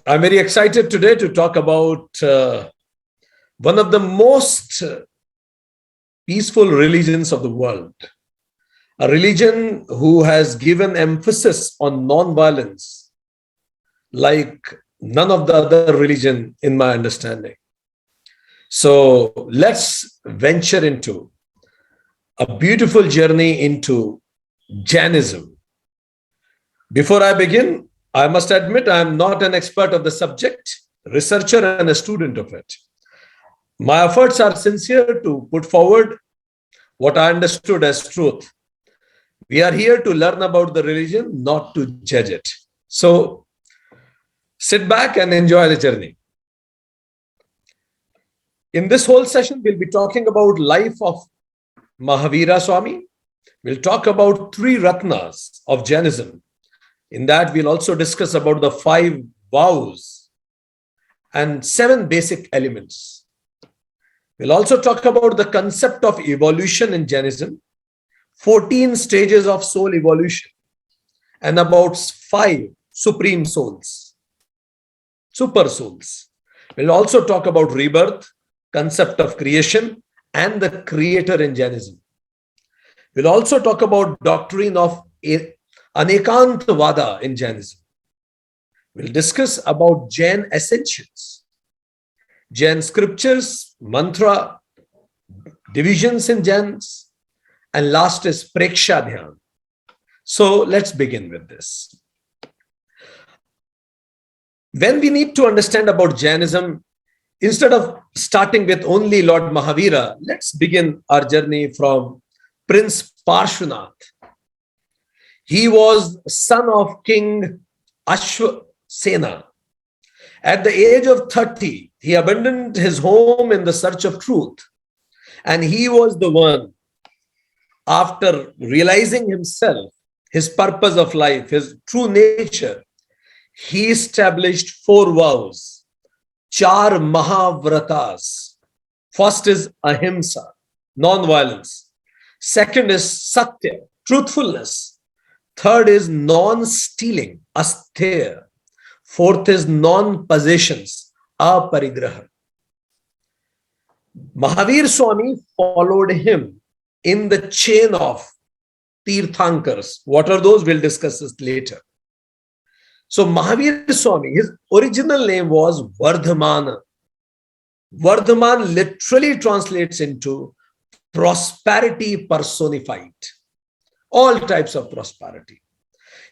I'm very excited today to talk about one of the most peaceful religions of the world, a religion who has given emphasis on non-violence like none of the other religion in my understanding. So let's venture into a beautiful journey into Jainism. Before I begin, I must admit I am not an expert of the subject, researcher and a student of it. My efforts are sincere to put forward what I understood as truth. We are here to learn about the religion, not to judge it. So sit back and enjoy the journey. In this whole session, we'll be talking about life of Mahavira Swami. We'll talk about three Ratnas of Jainism. In that, we'll also discuss about the 5 vows and 7 basic elements. We'll also talk about the concept of evolution in Jainism, 14 stages of soul evolution, and about 5 supreme souls, super souls. We'll also talk about rebirth, concept of creation, and the creator in Jainism. We'll also talk about doctrine of Anekantavada in Jainism. We'll discuss about Jain essentials, Jain scriptures, mantra, divisions in Jains, and last is Preksha Dhyan. So let's begin with this. When we need to understand about Jainism, instead of starting with only Lord Mahavira, let's begin our journey from Prince Parshvanath. He was son of King Ashwasena. At the age of 30, he abandoned his home in the search of truth. And he was the one, after realizing himself, his purpose of life, his true nature, he established 4 vows, 4 Mahavratas. First is Ahimsa, non-violence. Second is Satya, truthfulness. Third is non-stealing, Astheya. Fourth is non-possessions, Aparigraha. Mahavir Swami followed him in the chain of Tirthankars. What are those? We'll discuss this later. So Mahavir Swami, his original name was Vardhamana. Vardhaman literally translates into prosperity personified. All types of prosperity.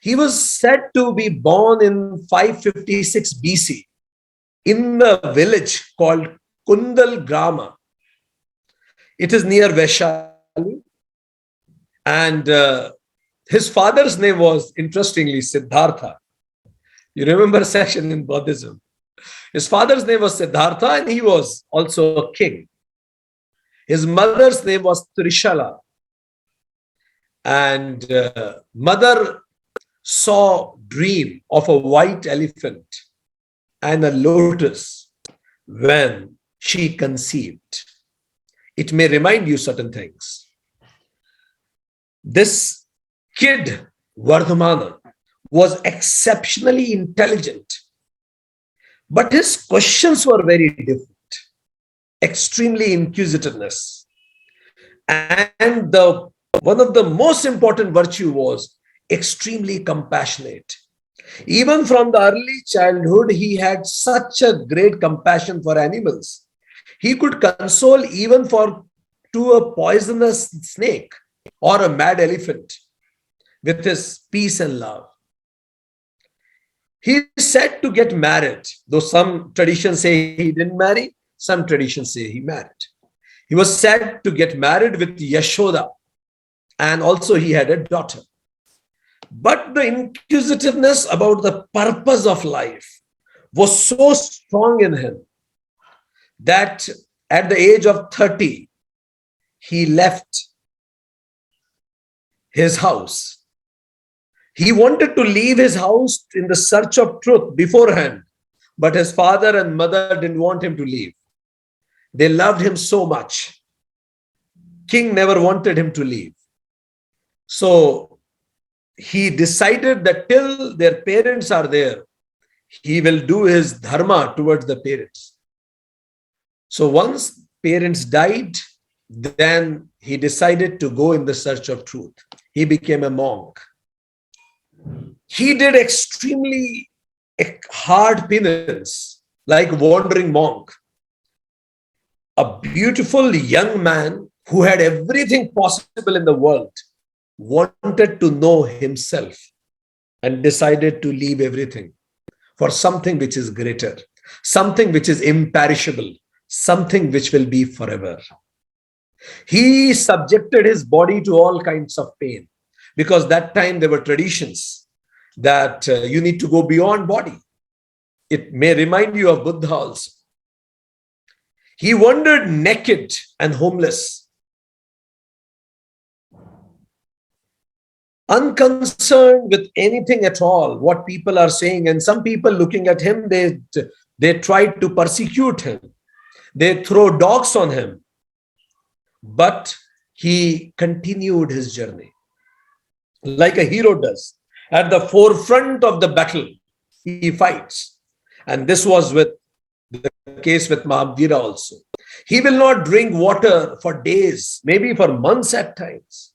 He was said to be born in 556 BC in a village called Kundal Grama. It is near Vaishali. And his father's name was, interestingly, Siddhartha. You remember a section in Buddhism. His father's name was Siddhartha and he was also a king. His mother's name was Trishala. And mother saw dream of a white elephant and a lotus when she conceived. It may remind you certain things. This kid, Vardhamana, was exceptionally intelligent, but his questions were very different. Extremely inquisitiveness. And one of the most important virtue was extremely compassionate. Even from the early childhood, he had such a great compassion for animals. He could console even to a poisonous snake or a mad elephant with his peace and love. He is said to get married, though some traditions say he didn't marry, some traditions say he married. He was said to get married with Yashoda, and also he had a daughter. But the inquisitiveness about the purpose of life was so strong in him that at the age of 30, he left his house. He wanted to leave his house in the search of truth beforehand, but his father and mother didn't want him to leave. They loved him so much. King never wanted him to leave. So he decided that till their parents are there, He will do his dharma towards the parents. So once parents died, then he decided to go in the search of truth. He became a monk. He did extremely hard penance, like wandering monk. A beautiful young man who had everything possible in the world wanted to know himself and decided to leave everything for something which is greater, something which is imperishable, something which will be forever. He subjected his body to all kinds of pain because that time there were traditions that you need to go beyond body. It may remind you of Buddha also. He wandered naked and homeless, unconcerned with anything at all, what people are saying. And some people looking at him, they tried to persecute him. They throw dogs on him. But he continued his journey like a hero does. At the forefront of the battle, he fights. And this was with the case with Mahavira also. He will not drink water for days, maybe for months at times.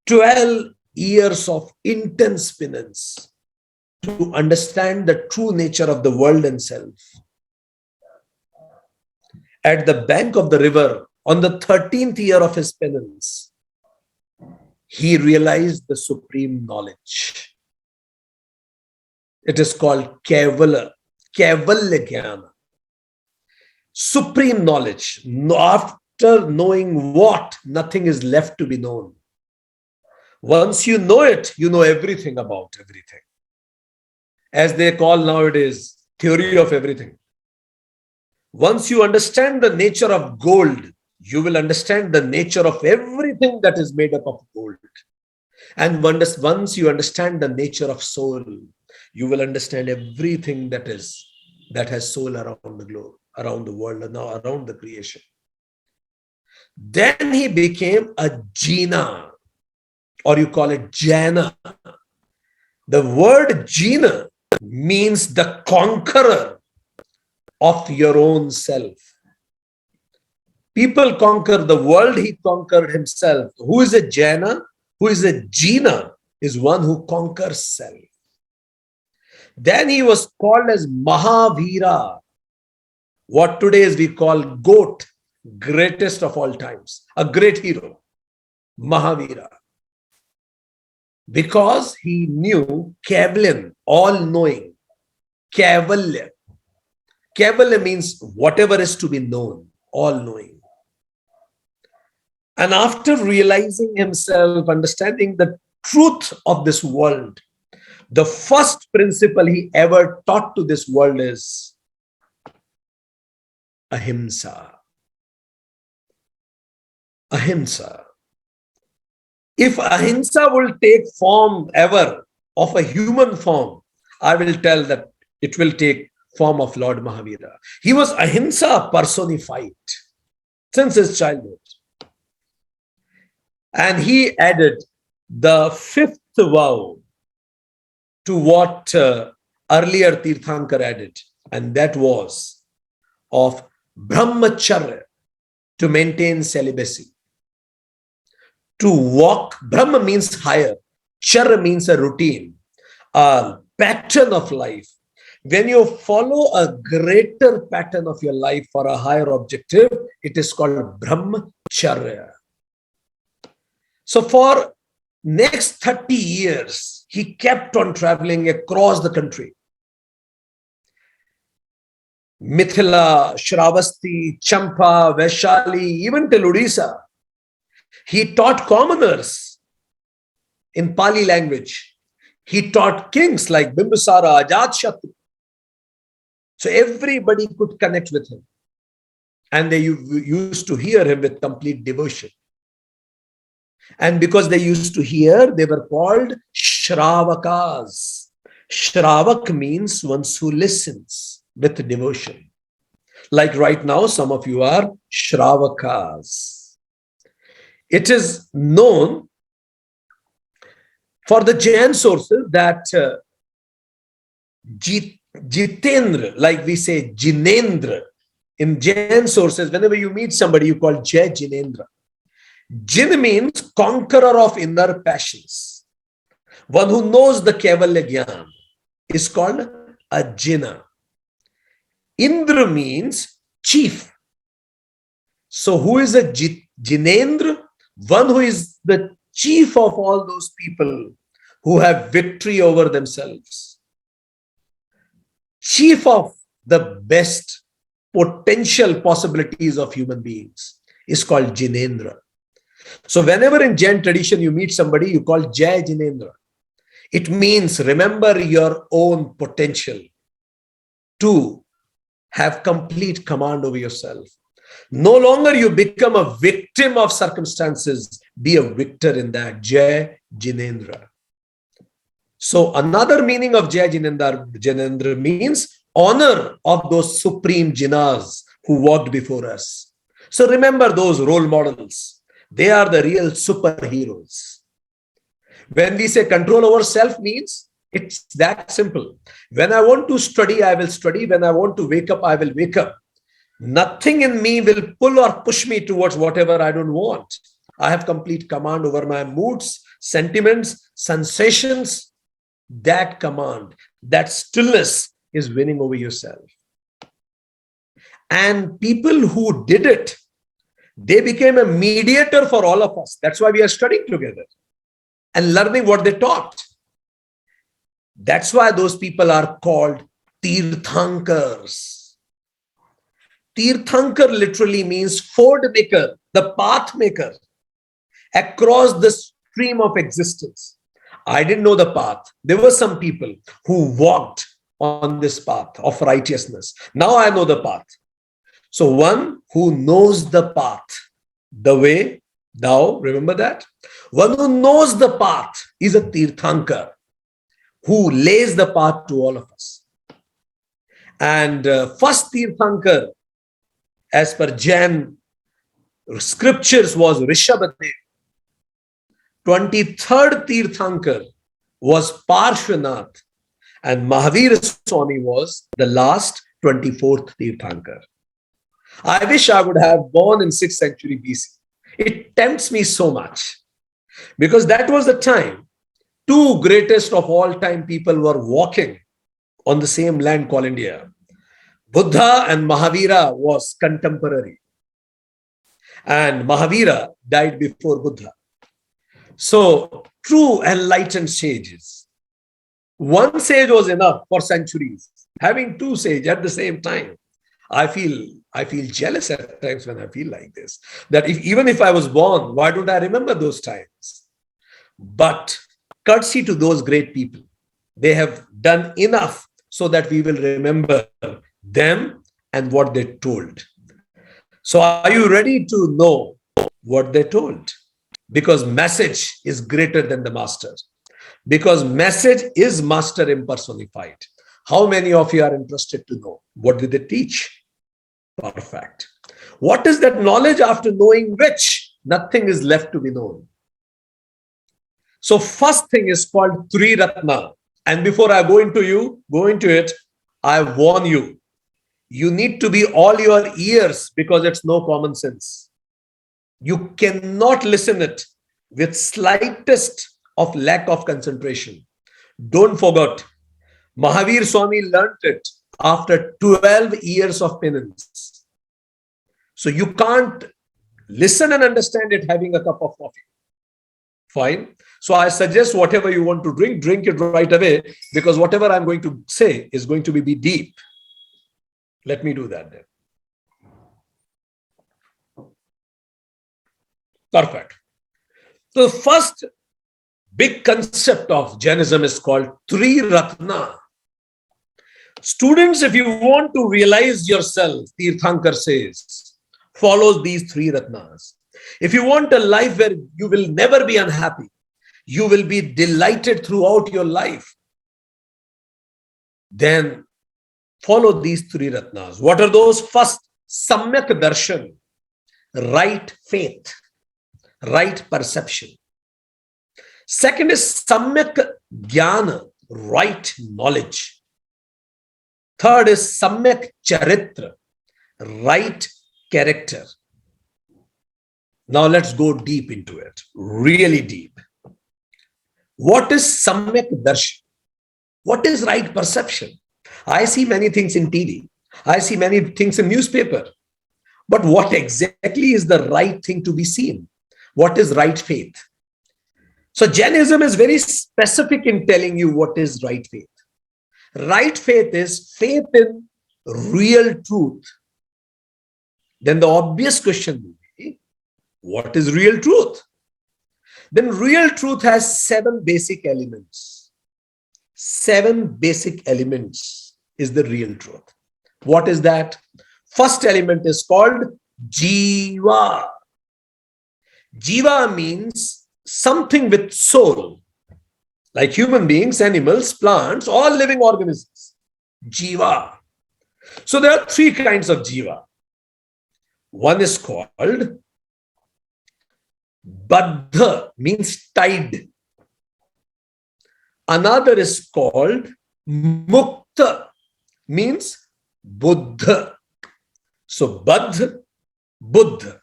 12 years of intense penance to understand the true nature of the world and self. At the bank of the river, on the 13th year of his penance, he realized the supreme knowledge. It is called Kevala Jnana. Supreme knowledge. After knowing what, nothing is left to be known. Once you know it, you know everything about everything. As they call nowadays, theory of everything. Once you understand the nature of gold, you will understand the nature of everything that is made up of gold. And once you understand the nature of soul, you will understand everything that has soul around the globe, around the world, and now around the creation. Then he became a Jina, or you call it Jaina. The word Jina means the conqueror of your own self. People conquer the world, he conquered himself. Who is a Jaina? Who is a Jina? Is one who conquers self. Then he was called as Mahavira, what today we call GOAT, greatest of all times, a great hero, Mahavira. Because he knew Kavalan, all-knowing, Kavalya. Kavalya means whatever is to be known, all-knowing. And after realizing himself, understanding the truth of this world, the first principle he ever taught to this world is ahimsa. Ahimsa. If ahimsa will take form ever of a human form, I will tell that it will take form of Lord Mahavira. He was ahimsa personified since his childhood. And he added the fifth vow to what earlier Tirthankar added, and that was of brahmacharya, to maintain celibacy. To walk, Brahma means higher, Charya means a routine, a pattern of life. When you follow a greater pattern of your life for a higher objective, it is called brahmacharya. So for next 30 years, he kept on traveling across the country. Mithila, Shravasti, Champa, Vaishali, even till Odisha. He taught commoners in Pali language. He taught kings like Bimbisara, Ajatshatru. So everybody could connect with him. And they used to hear him with complete devotion. And because they used to hear, they were called Shravakas. Shravak means one who listens with devotion. Like right now, some of you are Shravakas. It is known for the Jain sources that Jitendra, like we say Jinendra. In Jain sources, whenever you meet somebody, you call Jai Jinendra. Jin means conqueror of inner passions. One who knows the Kevalya Gyan is called a Jina. Indra means chief. So who is a Jinendra? One who is the chief of all those people who have victory over themselves. Chief of the best potential possibilities of human beings is called Jinendra. So whenever in Jain tradition you meet somebody, you call Jai Jinendra. It means remember your own potential to have complete command over yourself. No longer you become a victim of circumstances, be a victor in that. Jai Jinendra. So another meaning of Jai Jinendra means honor of those supreme jinas who walked before us. So remember those role models. They are the real superheroes. When we say control over self means it's that simple. When I want to study, I will study. When I want to wake up, I will wake up. Nothing in me will pull or push me towards whatever I don't want. I have complete command over my moods, sentiments, sensations. That command, that stillness is winning over yourself. And people who did it, they became a mediator for all of us. That's why we are studying together and learning what they taught. That's why those people are called Tirthankars. Tirthankar literally means ford maker, the path maker across the stream of existence. I didn't know the path. There were some people who walked on this path of righteousness. Now I know the path. So one who knows the path, the way, thou, remember that? One who knows the path is a Tirthankar who lays the path to all of us. And first Tirthankar, as per Jain scriptures, was Rishabhadev. 23rd Tirthankar was Parshvanath, and Mahavira Swami was the last 24th Tirthankar. I wish I would have born in 6th century BC. It tempts me so much because that was the time two greatest of all time people were walking on the same land called India. Buddha and Mahavira was contemporary, and Mahavira died before Buddha. So true enlightened sages. One sage was enough for centuries. Having two sages at the same time, I feel jealous at times when I feel like this. That even if I was born, why don't I remember those times? But courtesy to those great people, they have done enough so that we will remember them and what they told. So are you ready to know what they told? Because message is greater than the master. Because message is master impersonified. How many of you are interested to know? What did they teach? Perfect. What is that knowledge after knowing which nothing is left to be known? So first thing is called Tri Ratna. And before I go into it, I warn you, you need to be all your ears because it's no common sense. You cannot listen it with slightest of lack of concentration. Don't forget, Mahavir Swami learnt it after 12 years of penance. So you can't listen and understand it having a cup of coffee. Fine. So I suggest whatever you want to drink it right away, because whatever I'm going to say is going to be deep. Let me do that then. Perfect. So the first big concept of Jainism is called Tri Ratna. Students, if you want to realize yourself, Tirthankar says, follow these three Ratnas. If you want a life where you will never be unhappy, you will be delighted throughout your life, then follow these three Ratnas. What are those? First, Samyak Darshan, right faith, right perception. Second is Samyak Jnana, right knowledge. Third is Samyak Charitra, right character. Now let's go deep into it, really deep. What is Samyak Darshan? What is right perception? I see many things in TV. I see many things in newspaper. But what exactly is the right thing to be seen? What is right faith? So Jainism is very specific in telling you what is right faith. Right faith is faith in real truth. Then the obvious question will be, what is real truth? Then real truth has 7 basic elements. 7 basic elements is the real truth. What is that? First element is called Jiva. Jiva means something with soul, like human beings, animals, plants, all living organisms. Jiva. So there are 3 kinds of Jiva. One is called Baddha, means tied. Another is called Mukta, means Buddha. So Baddha, Buddha.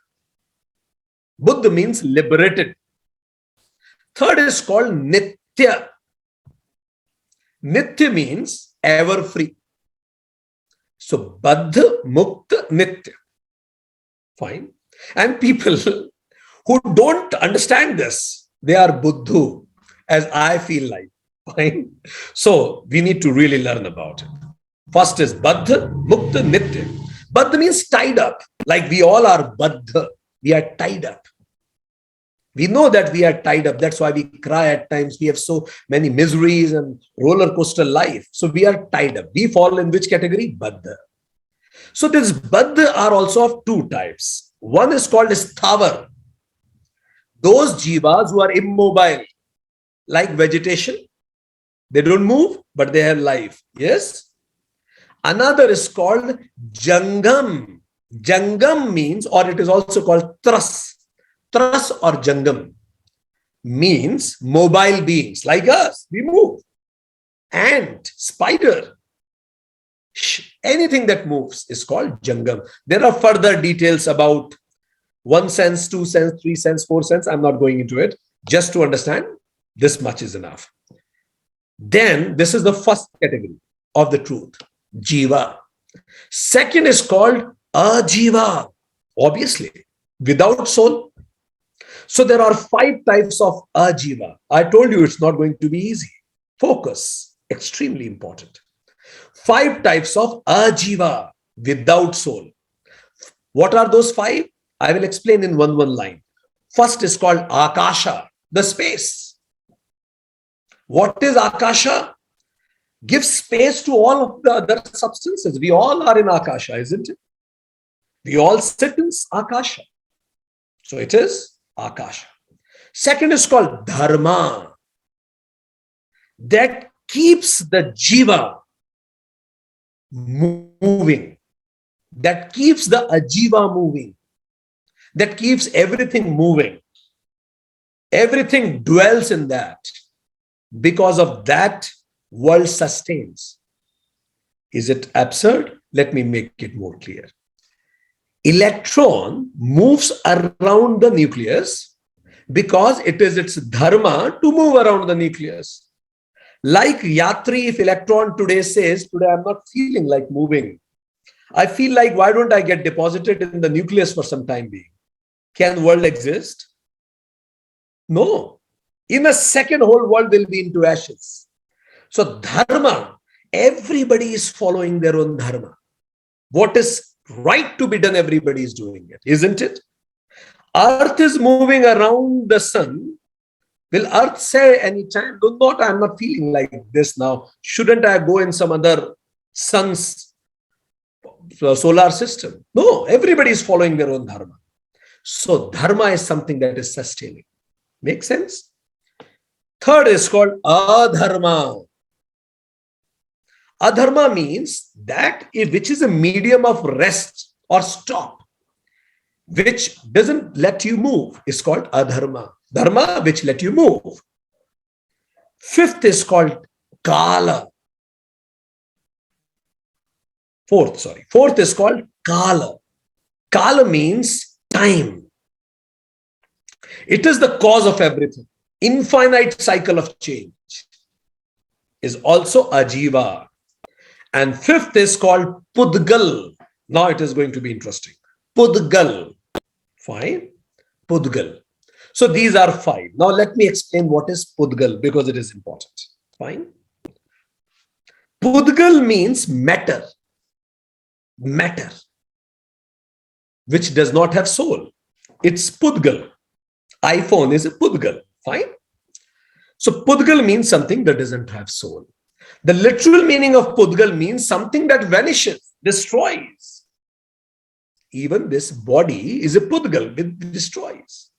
Buddha means liberated. Third is called Nitya. Nitya means ever free. So Baddha, Mukta, Nitya. Fine. And people who don't understand this, they are Buddhu, as I feel like. Fine. So we need to really learn about it. First is Baddha, Mukta, Nitya. Baddha means tied up. Like we all are Baddha. We are tied up. We know that we are tied up. That's why we cry at times. We have so many miseries and roller coaster life. So we are tied up. We fall in which category? Baddha. So this Baddha are also of 2 types. One is called Sthavar. Those jivas who are immobile, like vegetation. They don't move, but they have life. Yes. Another is called Jangam. Jangam means, or it is also called Tras. Tras or Jangam means mobile beings like us. We move. Ant, spider, anything that moves is called Jangam. There are further details about 1 sense, 2 sense, 3 sense, 4 sense. I'm not going into it. Just to understand, this much is enough. Then this is the first category of the truth, Jiva. Second is called Ajiva, obviously, without soul. So there are 5 types of Ajiva. I told you it's not going to be easy. Focus, extremely important. 5 types of Ajiva, without soul. What are those 5? I will explain in one line. First is called Akasha, the space. What is Akasha? Give space to all of the other substances. We all are in Akasha, isn't it? We all sit in Akasha. So it is Akasha. Second is called Dharma. That keeps the Jiva moving. That keeps the Ajiva moving. That keeps everything moving. Everything dwells in that. Because of that, world sustains. Is it absurd? Let me make it more clear. Electron moves around the nucleus because it is its dharma to move around the nucleus. Like Yatri, if electron today says, today I'm not feeling like moving. I feel like, why don't I get deposited in the nucleus for some time being? Can world exist? No. In a second, whole world will be into ashes. So dharma, everybody is following their own dharma. What is right to be done, everybody is doing it, isn't it? Earth is moving around the sun. Will Earth say anytime, no, not, I'm not feeling like this now. Shouldn't I go in some other sun's solar system? No, everybody is following their own dharma. So dharma is something that is sustaining. Make sense? Third is called adharma. Adharma means that which is a medium of rest or stop, which doesn't let you move, is called adharma. Dharma, which let you move. Fifth is called kala. Fourth is called Kala. Kala means time. It is the cause of everything. Infinite cycle of change is also Ajiva. And fifth is called Pudgal. Now it is going to be interesting. Pudgal. Fine. Pudgal. So these are five. Now let me explain what is Pudgal because it is important. Fine. Pudgal means matter. Matter. Which does not have soul. It's Pudgal. iPhone is a Pudgal. Fine. So Pudgal means something that doesn't have soul. The literal meaning of Pudgal means something that vanishes, destroys. Even this body is a Pudgal, it destroys.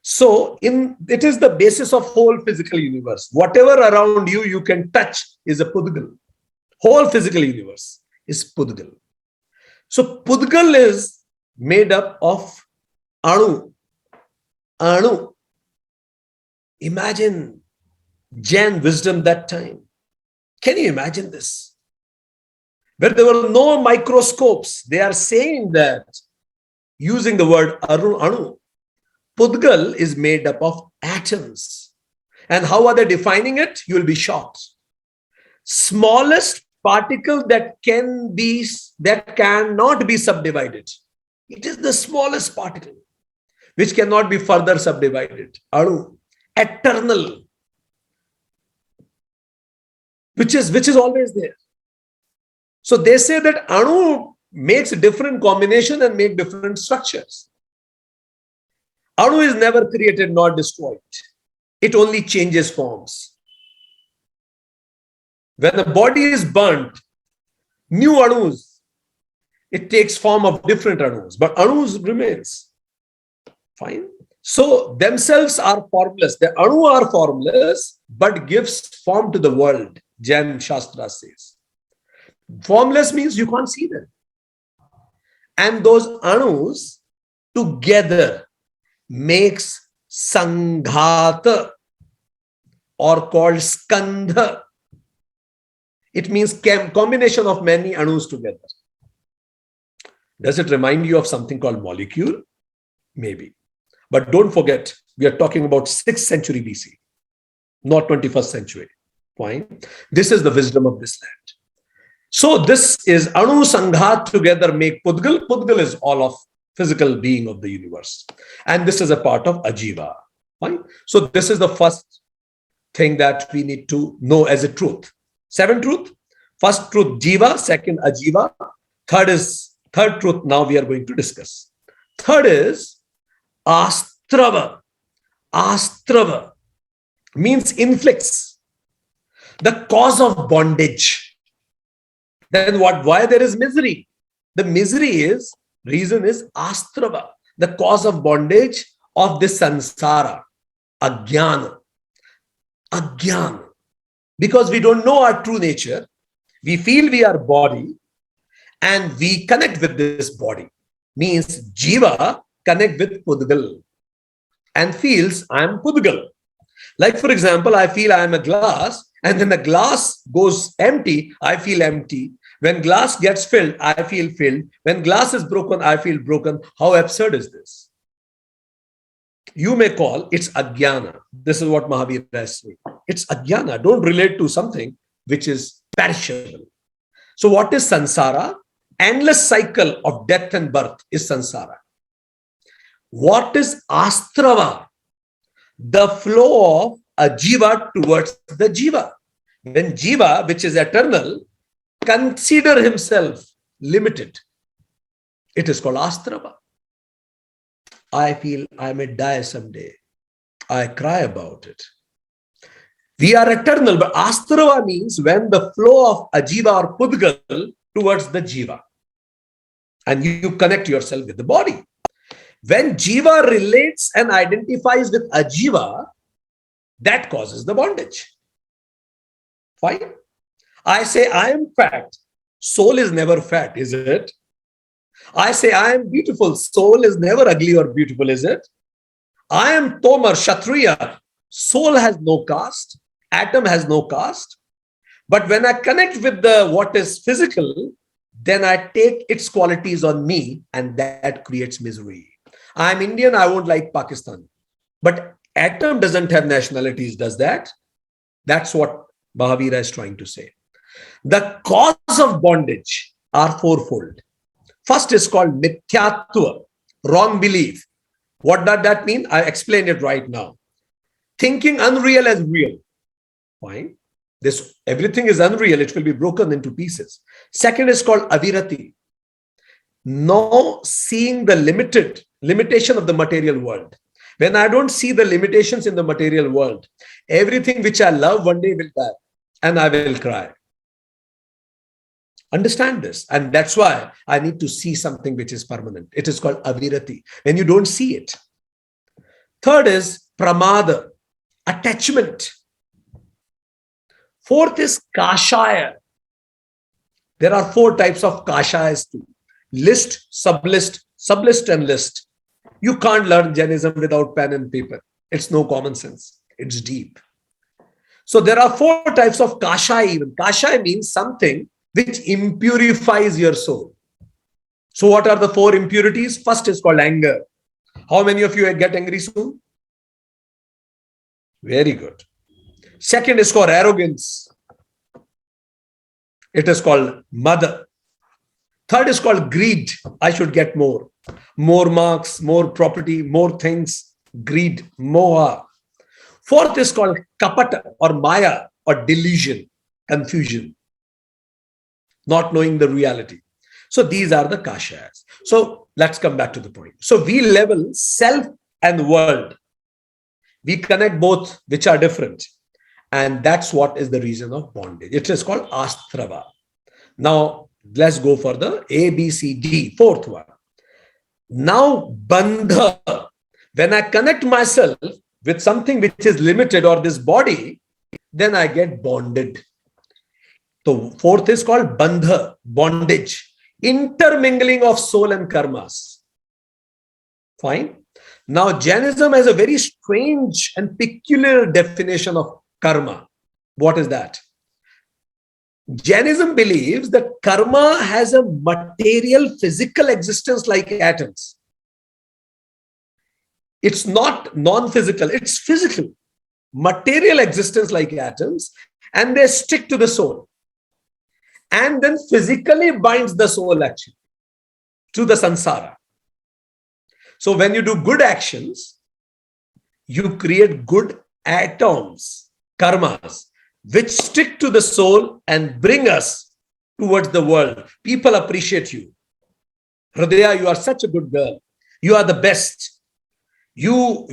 So it is the basis of whole physical universe. Whatever around you, you can touch is a Pudgal. Whole physical universe is Pudgal. So Pudgal is made up of Anu. Anu. Imagine Jain wisdom that time. Can you imagine this? Where there were no microscopes, they are saying that using the word Anu. Pudgal is made up of atoms. And how are they defining it? You will be shocked. Smallest particle that cannot be subdivided. It is the smallest particle which cannot be further subdivided. Anu, eternal, which is always there. So they say that Anu makes different combination and make different structures. Anu is never created nor destroyed. It only changes forms. When the body is burnt, new Anus, it takes form of different Anus, but Anus remains. Fine. So themselves are formless. The Anu are formless, but gives form to the world, Jain Shastra says. Formless means you can't see them. And those Anus together makes Sanghata or called Skandha. It means combination of many Anus together. Does it remind you of something called molecule? Maybe. But don't forget, we are talking about 6th century BC, not 21st century. Fine. This is the wisdom of this land. So this is Anu Sanghat together make Pudgal. Pudgal is all of physical being of the universe. And this is a part of Ajiva. Fine. So this is the first thing that we need to know as a truth. 7 truth. First truth, Jiva. Second, Ajiva. Third truth now we are going to discuss. Third is Astrava. Astrava means inflicts. The cause of bondage. Then why there is misery? The reason is Astrava, the cause of bondage of this sansara, Ajnana. Ajnana. Because we don't know our true nature, we feel we are body and we connect with this body. Means Jiva connect with Pudgal and feels I am Pudgal. Like for example, I feel I am a glass and then the glass goes empty, I feel empty. When glass gets filled, I feel filled. When glass is broken, I feel broken. How absurd is this? You may call it's Ajnana. This is what Mahavira is saying. It's Ajnana. Don't relate to something which is perishable. So what is Sansara? Endless cycle of death and birth is Sansara. What is Astrava? The flow of a Jiva towards the Jiva. When Jiva, which is eternal, consider himself limited, it is called Astrava. I feel I may die someday. I cry about it. We are eternal, but Astrava means when the flow of Ajiva or Pudgal towards the Jiva. And you connect yourself with the body. When Jiva relates and identifies with Ajiva, that causes the bondage. Fine. I say I am fat. Soul is never fat, is it? I say I am beautiful. Soul is never ugly or beautiful, is it? I am Tomar, Kshatriya. Soul has no caste. Atom has no caste. But when I connect with what is physical, then I take its qualities on me, and that creates misery. I'm Indian, I won't like Pakistan. But atom doesn't have nationalities, does that? That's what Mahavira is trying to say. The cause of bondage are fourfold. First is called mithyatva, wrong belief. What does that mean? I explain it right now. Thinking unreal as real. Fine. This everything is unreal. It will be broken into pieces. Second is called avirati. No seeing the limitation of the material world. When I don't see the limitations in the material world, everything which I love one day will die and I will cry. Understand this. And that's why I need to see something which is permanent. It is called avirati. When you don't see it. Third is pramada, attachment. Fourth is kashaya. There are four types of kashayas too. List, sublist, and list. You can't learn Jainism without pen and paper. It's no common sense. It's deep. So there are four types of kashaya even. Kashaya means something which impurifies your soul. So what are the four impurities? First is called anger. How many of you get angry soon? Very good. Second is called arrogance. It is called mother. Third is called greed. I should get more. More marks, more property, more things. Greed, moha. Fourth is called kapata or maya or delusion, confusion. Not knowing the reality. So these are the kashayas. So let's come back to the point. So we level self and world. We connect both, which are different. And that's what is the reason of bondage. It is called astrava. Now, let's go for the A, B, C, D, fourth one. Now, bandha. When I connect myself with something which is limited or this body, then I get bonded. So, fourth is called bandha, bondage, intermingling of soul and karmas. Fine. Now, Jainism has a very strange and peculiar definition of karma. What is that? Jainism believes that karma has a material, physical existence like atoms. It's not non-physical, it's physical. Material existence like atoms, and they stick to the soul. And then physically binds the soul actually to the samsara. So when you do good actions, you create good atoms, karmas, which stick to the soul and bring us towards the world. People appreciate you. Hridaya, you are such a good girl. You are the best. You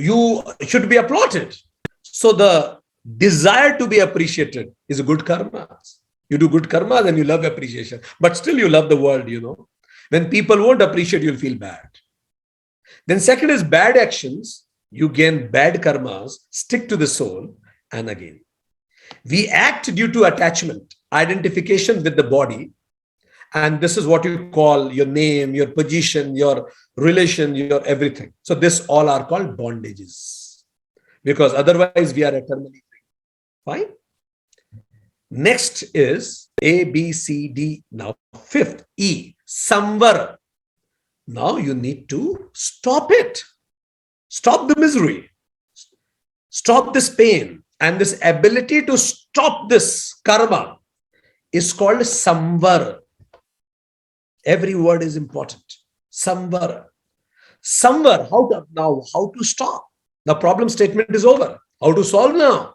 should be applauded. So the desire to be appreciated is a good karma. You do good karma, then you love appreciation. But still you love the world, you know. When people won't appreciate, you'll feel bad. Then second is bad actions. You gain bad karmas, stick to the soul, and again. We act due to attachment, identification with the body. And this is what you call your name, your position, your relation, your everything. So this all are called bondages. Because otherwise we are eternally free. Fine? Next is A, B, C, D. Now fifth, E, samvara. Now you need to stop it. Stop the misery. Stop this pain. And this ability to stop this karma is called samvara. Every word is important. Samvara. Samvara, how to stop? The problem statement is over. How to solve now?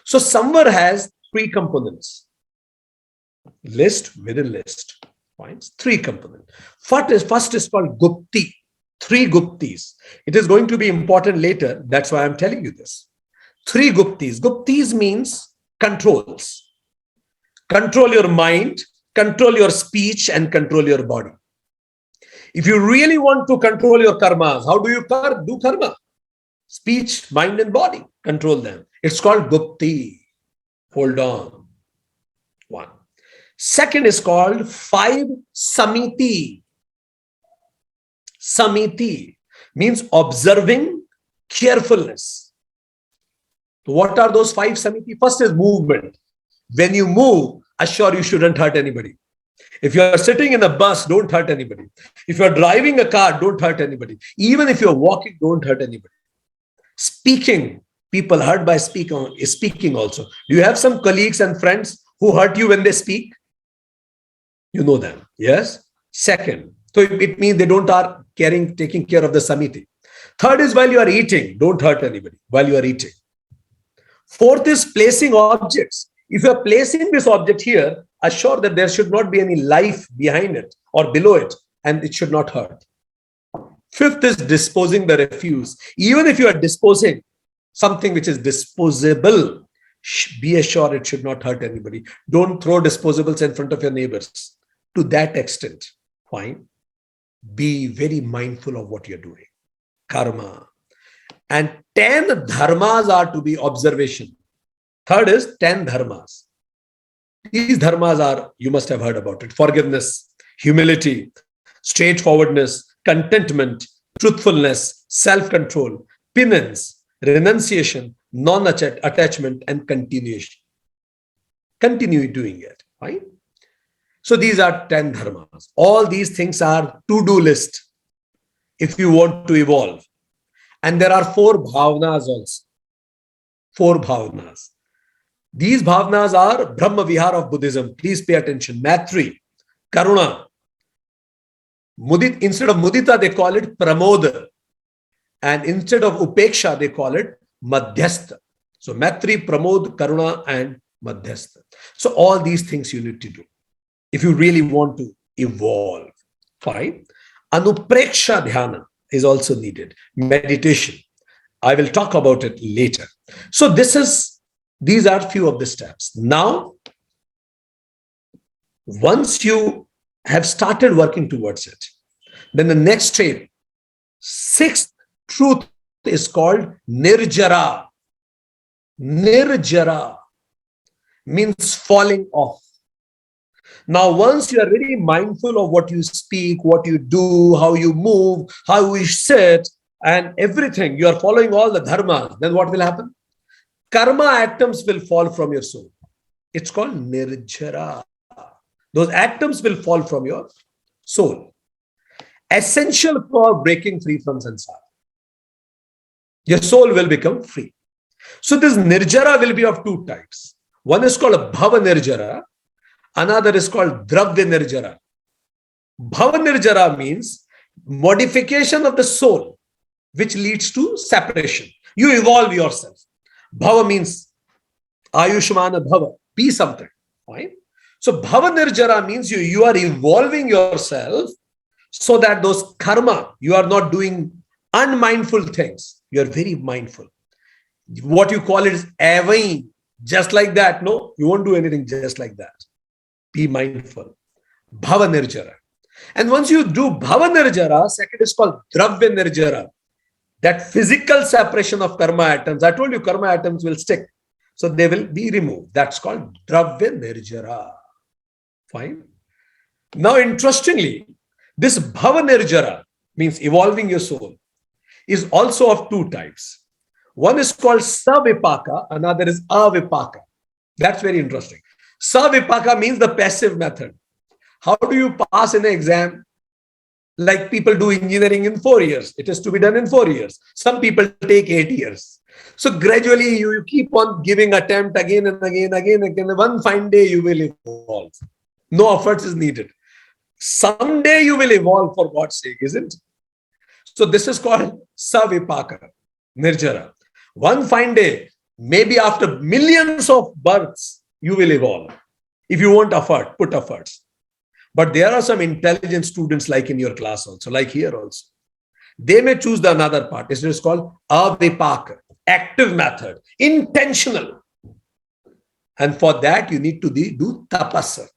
So samvara has three components. List within list. Fine. Three components. First is called gupti. Three guptis. It is going to be important later. That's why I'm telling you this. Three guptis. Guptis means controls. Control your mind, control your speech, and control your body. If you really want to control your karmas, how do you do karma? Speech, mind, and body. Control them. It's called gupti. Hold on. One. Second is called five samiti. Samiti means observing carefulness. What are those five samiti? First is movement. When you move, assure you shouldn't hurt anybody. If you are sitting in a bus, don't hurt anybody. If you are driving a car, don't hurt anybody. Even if you're walking, don't hurt anybody. Speaking, people hurt by speaking also. Do you have some colleagues and friends who hurt you when they speak? You know them, yes? Second, so it means they don't are taking care of the samiti. Third is while you are eating, don't hurt anybody while you are eating. Fourth is placing objects. If you are placing this object here, assure that there should not be any life behind it or below it, and it should not hurt. Fifth is disposing the refuse. Even if you are disposing something which is disposable, be assured it should not hurt anybody. Don't throw disposables in front of your neighbors. To that extent, fine. Be very mindful of what you're doing. Karma. And 10 dharmas are to be observation. Third is 10 dharmas. These dharmas are, you must have heard about it: forgiveness, humility, straightforwardness, contentment, truthfulness, self-control, penance, renunciation, non-attachment, and continuation. Continue doing it, right? So these are 10 dharmas. All these things are to-do list if you want to evolve. And there are 4 bhavnas also. 4 bhavnas. These bhavnas are Brahma Vihar of Buddhism. Please pay attention. Maitri, Karuna. Instead of Mudita, they call it Pramoda. And instead of Upeksha, they call it Madhyastha. So Maitri, Pramod, Karuna, and Madhyastha. So all these things you need to do if you really want to evolve. Fine. Anupreksha Dhyana is also needed. Meditation. I will talk about it later. So these are few of the steps. Now, once you have started working towards it, then the next step, 6th truth, is called Nirjara. Nirjara means falling off. Now, once you are very mindful of what you speak, what you do, how you move, how you sit, and everything, you are following all the dharmas, then what will happen? Karma atoms will fall from your soul. It's called Nirjara. Those atoms will fall from your soul. Essential for breaking free from samsara. Your soul will become free. So this Nirjara will be of 2 types. One is called a Bhava Nirjara. Another is called Dravya Nirjara. Bhava Nirjara means modification of the soul, which leads to separation. You evolve yourself. Bhava means Ayushmana Bhava, be something. Fine. So Bhava Nirjara means you are evolving yourself so that those karma, you are not doing unmindful things. You are very mindful. What you call it is avain, just like that. No, you won't do anything just like that. Be mindful. Bhava Nirjara. And once you do Bhava Nirjara, second is called Dravya Nirjara. That physical separation of karma atoms. I told you karma atoms will stick. So they will be removed. That's called Dravya Nirjara. Fine. Now, interestingly, this Bhava Nirjara means evolving your soul is also of 2 types. One is called Savipaka, another is Avipaka. That's very interesting. Savipaka means the passive method. How do you pass in an exam? Like people do engineering in 4 years. It is to be done in 4 years. Some people take 8 years. So gradually you keep on giving attempt again and again. One fine day you will evolve. No efforts is needed. Someday you will evolve, for God's sake, isn't it? So this is called Savipaka, Nirjara. One fine day, maybe after millions of births, you will evolve. If you want effort, put efforts. But there are some intelligent students like in your class also, like here also. They may choose the another part. It is called Avipaka, active method, intentional. And for that, you need to do tapas.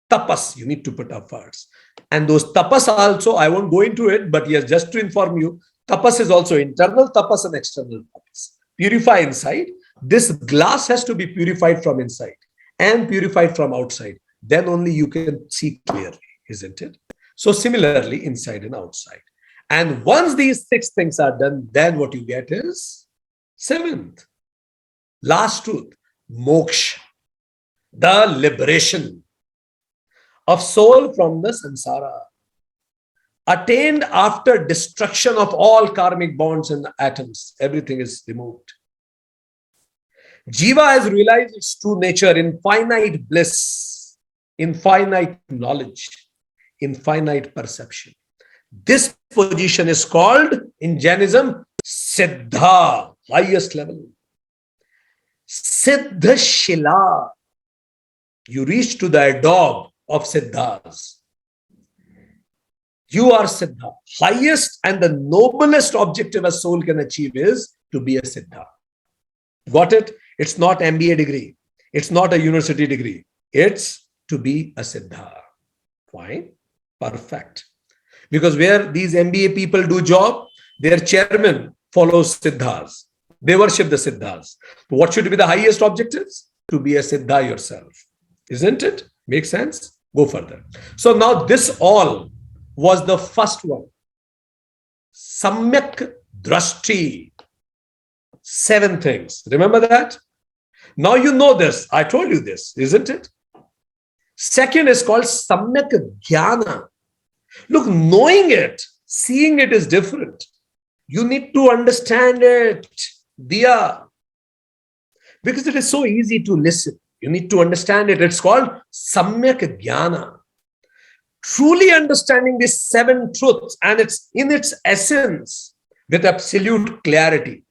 Tapas, you need to put efforts. And those tapas also, I won't go into it, but yes, just to inform you, tapas is also internal tapas and external tapas. Purify inside. This glass has to be purified from inside and purified from outside. Then only you can see clearly, isn't it? So similarly, inside and outside. And once these 6 things are done, then what you get is 7th, last truth, moksha, the liberation. of soul from the samsara, attained after destruction of all karmic bonds and atoms. Everything is removed. Jiva has realized its true nature in finite bliss, infinite knowledge, infinite perception. This position is called, in Jainism, Siddha, highest level. Siddha Shila. You reach to the adobe of Siddhas. You are Siddha. Highest and the noblest objective a soul can achieve is to be a Siddha. Got it? It's not MBA degree. It's not a university degree. It's to be a Siddha. Fine. Perfect. Because where these MBA people do job, their chairman follows Siddhas. They worship the Siddhas. What should be the highest objectives? To be a Siddha yourself. Isn't it? Makes sense? Go further. So now this all was the first one. Samyak Drashti. 7 things. Remember that? Now you know this. I told you this, isn't it? Second is called Samyak Jnana. Look, knowing it, seeing it is different. You need to understand it. Diya. Because it is so easy to listen. You need to understand it. It's called Samyak Jnana. Truly understanding these 7 truths and it's in its essence with absolute clarity.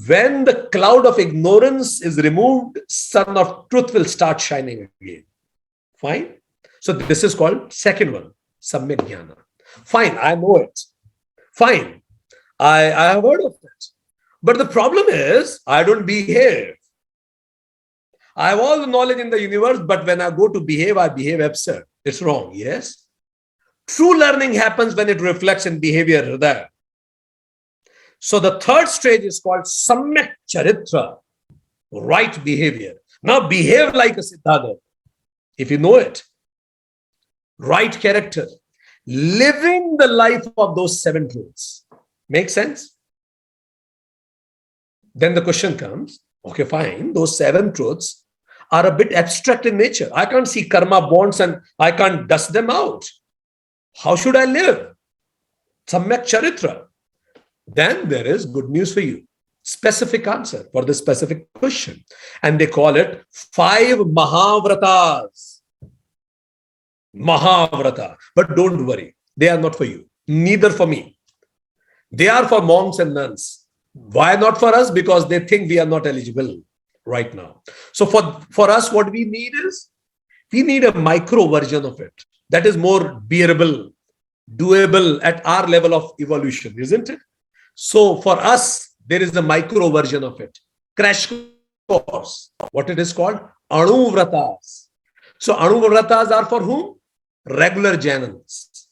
When the cloud of ignorance is removed, sun of truth will start shining again. Fine? So this is called second one, Samyak Jnana. Fine, I know it. Fine, I have heard of it. But the problem is, I don't behave. I have all the knowledge in the universe, but when I go to behave, I behave absurd. It's wrong, yes? True learning happens when it reflects in behavior there. So the third stage is called Samyak Charitra, right behavior. Now behave like a Siddhagata, if you know it. Right character. Living the life of those 7 truths. Make sense? Then the question comes, okay, fine, those 7 truths are a bit abstract in nature. I can't see karma bonds and I can't dust them out. How should I live? Samyak Charitra. Then there is good news for you. Specific answer for the specific question. And they call it 5 Mahavratas. Mahavrata. But don't worry. They are not for you. Neither for me. They are for monks and nuns. Why not for us? Because they think we are not eligible right now. So for us, what we need is, we need a micro version of it. That is more bearable, doable at our level of evolution, isn't it? So for us, there is a micro version of it. Crash course. What it is called? Anuvratas. So Anuvratas are for whom? Regular Jainans.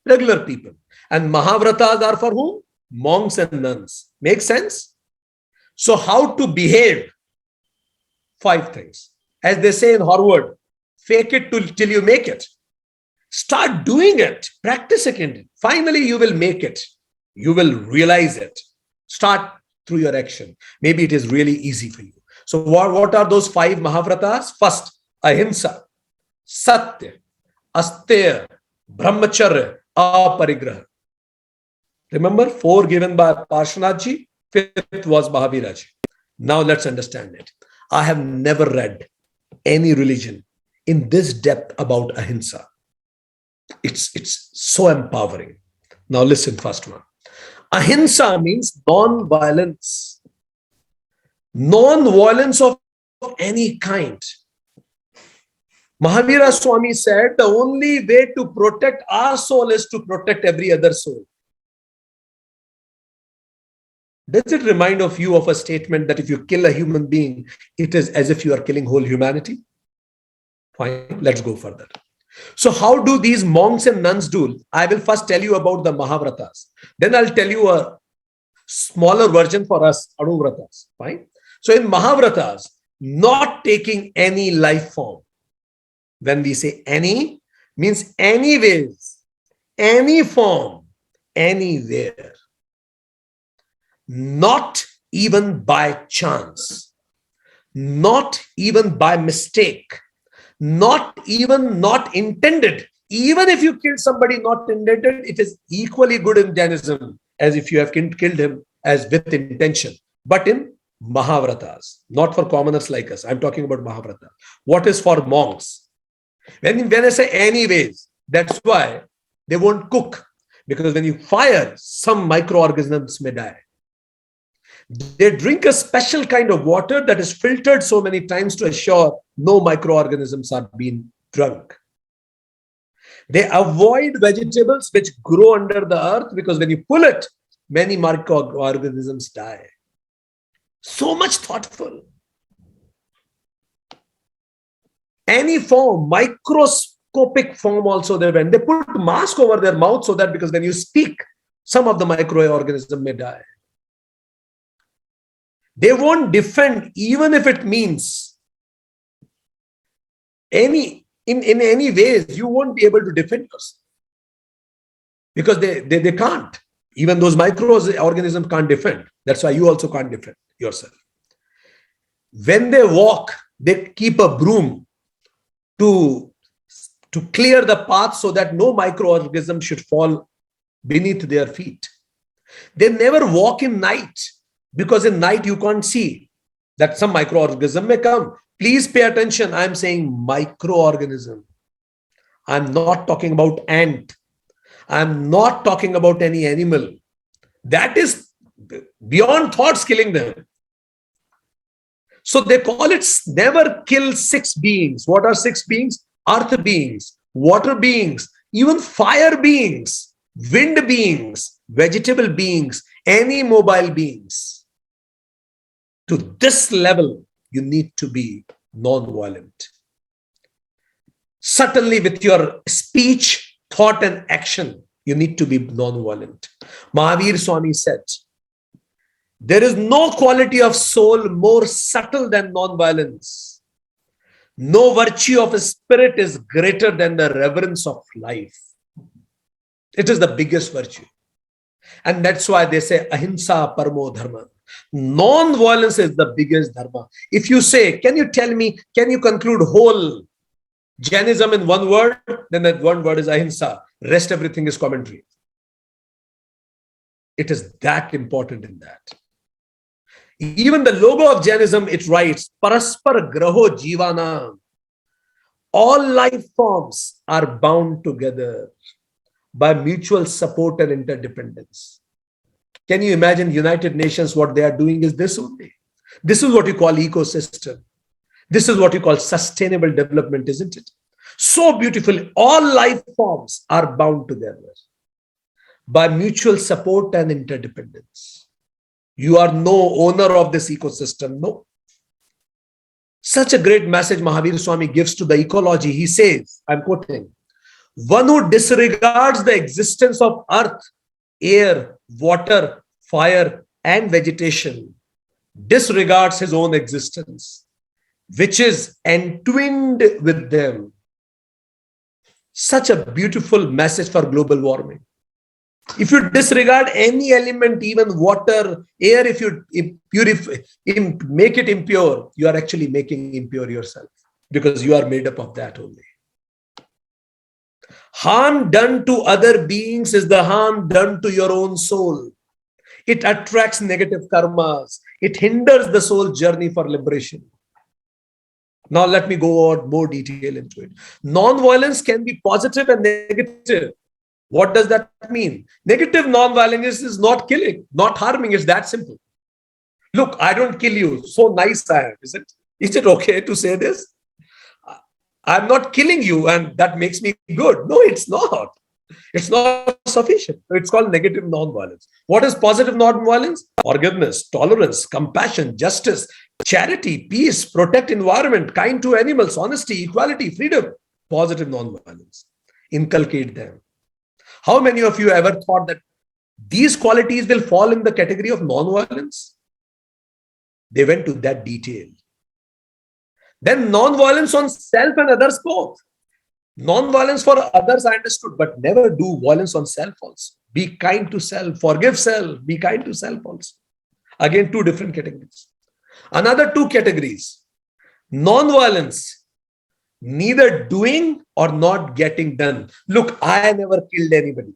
Regular people. And Mahavratas are for whom? Monks and nuns. Make sense? So how to behave? 5 things. As they say in Harvard, fake it till you make it. Start doing it. Practice it. Finally, you will make it. You will realize it. Start through your action. Maybe it is really easy for you. So what are those 5 Mahavratas? First, Ahimsa, Satya, Asteya, Brahmacharya, Aparigraha. Remember, 4 given by Parshvanathji, 5th was Mahaviraji. Now let's understand it. I have never read any religion in this depth about Ahimsa. It's so empowering. Now listen, first one. Ahimsa means non-violence. Non-violence of any kind. Mahavira Swami said, the only way to protect our soul is to protect every other soul. Does it remind of you of a statement that if you kill a human being, it is as if you are killing whole humanity? Fine, let's go further. So how do these monks and nuns do? I will first tell you about the Mahavratas. Then I'll tell you a smaller version for us, Anuvratas. Fine. So in Mahavratas, not taking any life form. When we say any, means anyways, any form, anywhere. Not even by chance. Not even by mistake. Not even not intended. Even if you kill somebody not intended, it is equally good in Jainism as if you have killed him as with intention. But in Mahavratas, not for commoners like us. I'm talking about Mahavrata. What is for monks? When I say anyways, that's why they won't cook. Because when you fire, some microorganisms may die. They drink a special kind of water that is filtered so many times to assure no microorganisms are being drunk. They avoid vegetables which grow under the earth because when you pull it, many microorganisms die. So much thoughtful. Any form, microscopic form also they went. They put mask over their mouth so that because when you speak, some of the microorganisms may die. They won't defend even if it means in any ways you won't be able to defend yourself because they can't. Even those microorganisms can't defend. That's why you also can't defend yourself. When they walk, they keep a broom to clear the path so that no microorganism should fall beneath their feet. They never walk in night because in night you can't see that some microorganism may come. Please pay attention. I'm saying microorganism. I'm not talking about ant. I'm not talking about any animal. That is beyond thoughts killing them. So they call it never kill six beings. What are six beings? Earth beings, water beings, even fire beings, wind beings, vegetable beings, any mobile beings. To this level, you need to be non-violent. Certainly with your speech, thought and action, you need to be non-violent. Mahavir Swami said, there is no quality of soul more subtle than non-violence. No virtue of a spirit is greater than the reverence of life. It is the biggest virtue. And that's why they say ahimsa paramo dharma. Non-violence is the biggest dharma. If you say, can you tell me, can you conclude whole Jainism in one word? Then that one word is ahimsa. Rest everything is commentary. It is that important in that. Even the logo of Jainism, it writes, Paraspar Graho Jivana. All life forms are bound together by mutual support and interdependence. Can you imagine United Nations, what they are doing is this only. This is what you call ecosystem. This is what you call sustainable development, isn't it? So beautifully, all life forms are bound together by mutual support and interdependence. You are no owner of this ecosystem, no. Such a great message Mahavir Swami gives to the ecology. He says, I'm quoting, one who disregards the existence of earth, air, water, fire, and vegetation disregards his own existence, which is entwined with them. Such a beautiful message for global warming. If you disregard any element, even water, air, if you make it impure, you are actually making impure yourself because you are made up of that only. Harm done to other beings is the harm done to your own soul. It attracts negative karmas. It hinders the soul journey for liberation. Now let me go out more detail into it. Non-violence can be positive and negative. What does that mean? Negative non-violence is not killing, not harming. It's that simple. Look, I don't kill you. So nice I am. Is it okay to say this? I'm not killing you and that makes me good. No, it's not. It's not sufficient. It's called negative non-violence. What is positive non-violence? Forgiveness, tolerance, compassion, justice, charity, peace, protect environment, kind to animals, honesty, equality, freedom. Positive non-violence. Inculcate them. How many of you ever thought that these qualities will fall in the category of non-violence? They went to that detail. Then non-violence on self and others both. Non-violence for others I understood, but never do violence on self also. Be kind to self, forgive self, be kind to self also. Again, two different categories. Another two categories. Non-violence. neither doing or not getting done. Look, I never killed anybody.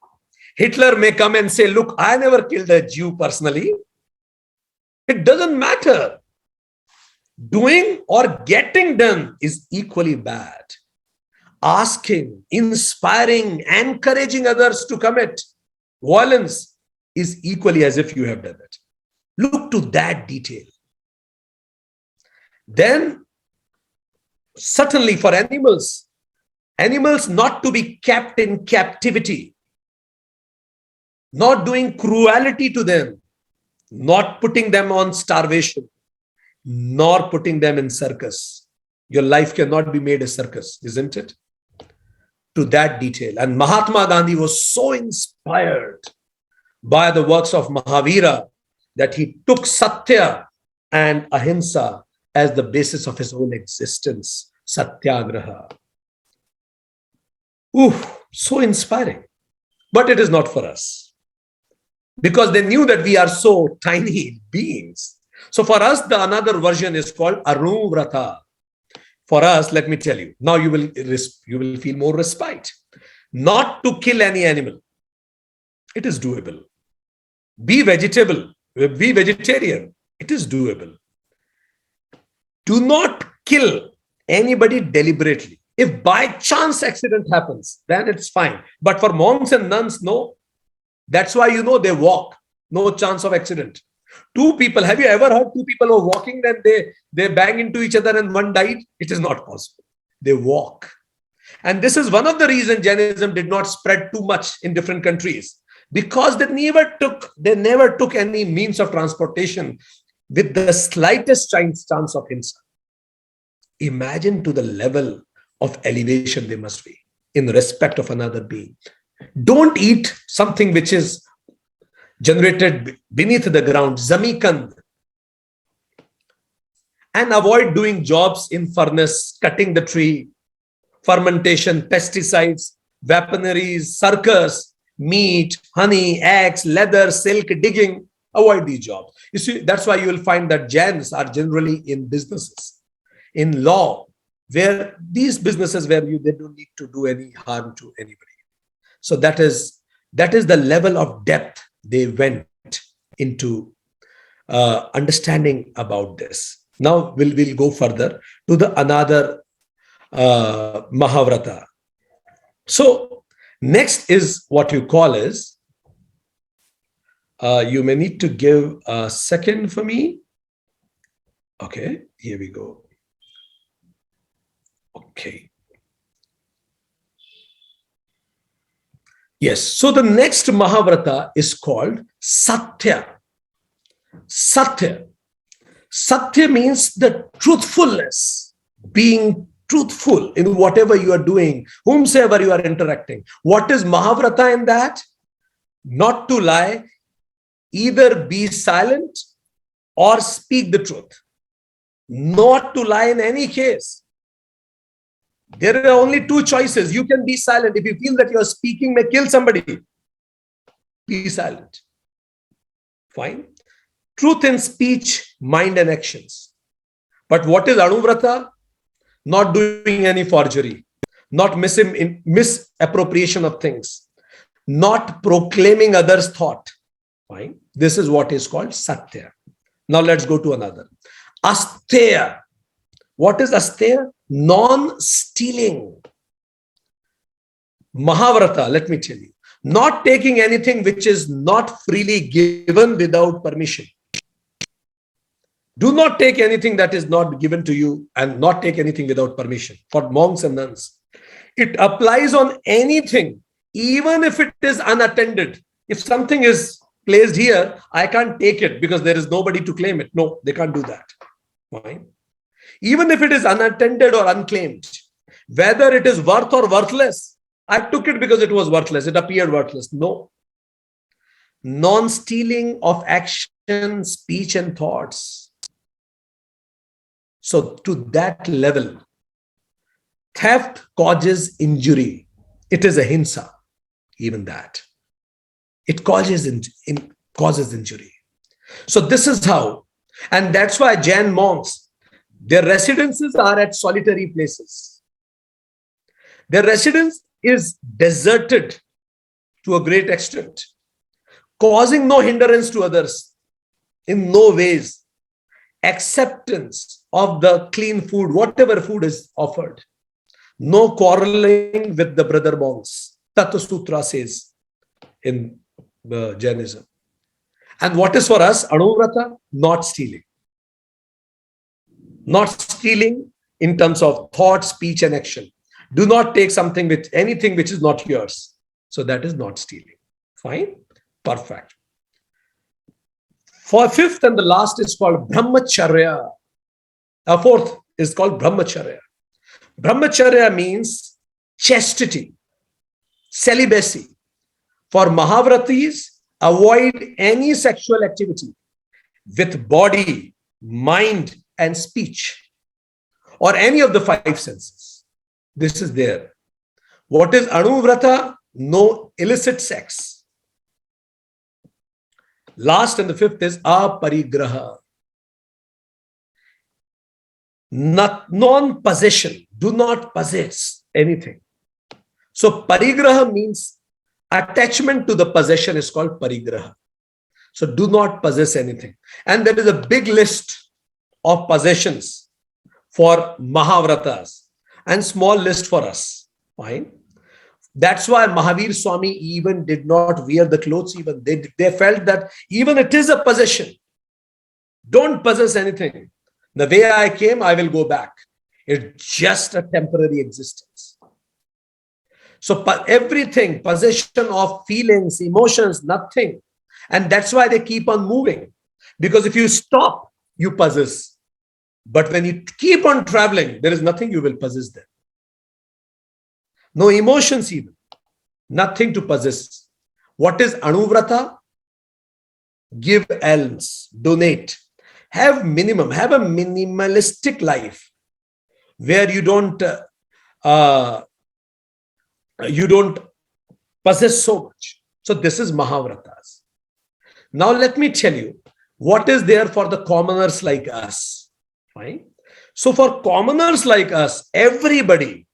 Hitler may come and say, look, I never killed a Jew personally. It doesn't matter. Doing or getting done is equally bad. Asking, inspiring, encouraging others to commit violence is equally as if you have done it. Look to that detail. Then, certainly for animals not to be kept in captivity, not doing cruelty to them, not putting them on starvation, nor putting them in circus. Your life cannot be made a circus, isn't it? To that detail. And Mahatma Gandhi was so inspired by the works of Mahavira that he took Satya and Ahimsa as the basis of his own existence. Satyagraha. So inspiring. But it is not for us. Because they knew that we are so tiny beings. So for us, the another version is called Anuvrata. For us, let me tell you, now you will feel more respite. Not to kill any animal. It is doable. Be vegetarian. It is doable. Do not kill anybody deliberately. If by chance accident happens, then it's fine. But for monks and nuns, no. That's why they walk. No chance of accident. Two people, have you ever heard two people were walking and they bang into each other and one died? It is not possible. They walk. And this is one of the reasons Jainism did not spread too much in different countries, because they never took any means of transportation with the slightest chance of hinsa. Imagine to the level of elevation they must be in respect of another being. Don't eat something which is generated beneath the ground, zamikand, and avoid doing jobs in furnace, cutting the tree, fermentation, pesticides, weaponaries, circus, meat, honey, eggs, leather, silk, digging. Avoid these jobs. You see, that's why you will find that Jains are generally in businesses, in law, where these businesses where they don't need to do any harm to anybody. So that is the level of depth they went into understanding about this. Now we'll go further to the another Mahavrata. So next is what you call is, you may need to give a second for me. Okay, here we go. Okay. Yes, so the next Mahavrata is called Satya. Satya. Satya means the truthfulness, being truthful in whatever you are doing, whomsoever you are interacting. What is Mahavrata in that? Not to lie, either be silent or speak the truth. Not to lie in any case. There are only two choices. You can be silent. If you feel that your speaking may kill somebody, be silent. Fine. Truth in speech, mind and actions. But what is Anuvrata? Not doing any forgery, not misappropriation of things, not proclaiming others' thought. Fine. This is what is called Satya. Now let's go to another. Asteya. What is Asteya? Non-stealing. Mahavrata, let me tell you. Not taking anything which is not freely given without permission. Do not take anything that is not given to you, and not take anything without permission. For monks and nuns, it applies on anything, even if it is unattended. If something is placed here, I can't take it because there is nobody to claim it. No, they can't do that. Fine. Even if it is unattended or unclaimed, whether it is worth or worthless, I took it because it was worthless. It appeared worthless. No. Non-stealing of action, speech, and thoughts. So to that level, theft causes injury. It is a hinsa, even that. It causes injury. So this is how, and that's why Jain monks, their residences are at solitary places. Their residence is deserted to a great extent, causing no hindrance to others in no ways. Acceptance of the clean food, whatever food is offered. No quarreling with the brother monks. Tattva Sutra says in Jainism. And what is for us? Anuvrata, not stealing. Not stealing in terms of thought, speech, and action. Do not take something with anything which is not yours. So that is not stealing. Fine? Perfect. For fifth and the last is called Brahmacharya. Fourth is called Brahmacharya. Brahmacharya means chastity, celibacy. For Mahavratis, avoid any sexual activity with body, mind, and speech, or any of the five senses. This is there. What is Anuvrata? No illicit sex. Last and the fifth is aparigraha. Non-possession. Do not possess anything. So parigraha means attachment to the possession is called parigraha. So do not possess anything. And there is a big list of possessions for Mahavratas and small list for us. Fine. That's why Mahavir Swami even did not wear the clothes. Even they felt that even it is a possession. Don't possess anything. The way I came, I will go back. It's just a temporary existence. So everything, possession of feelings, emotions, nothing. And that's why they keep on moving. Because if you stop, you possess. But when you keep on traveling, there is nothing you will possess there. No emotions even. Nothing to possess. What is Anuvrata? Give alms, donate. Have a minimalistic life where you don't possess so much. So this is Mahavratas. Now let me tell you what is there for the commoners like us. Fine. So for commoners like us, everybody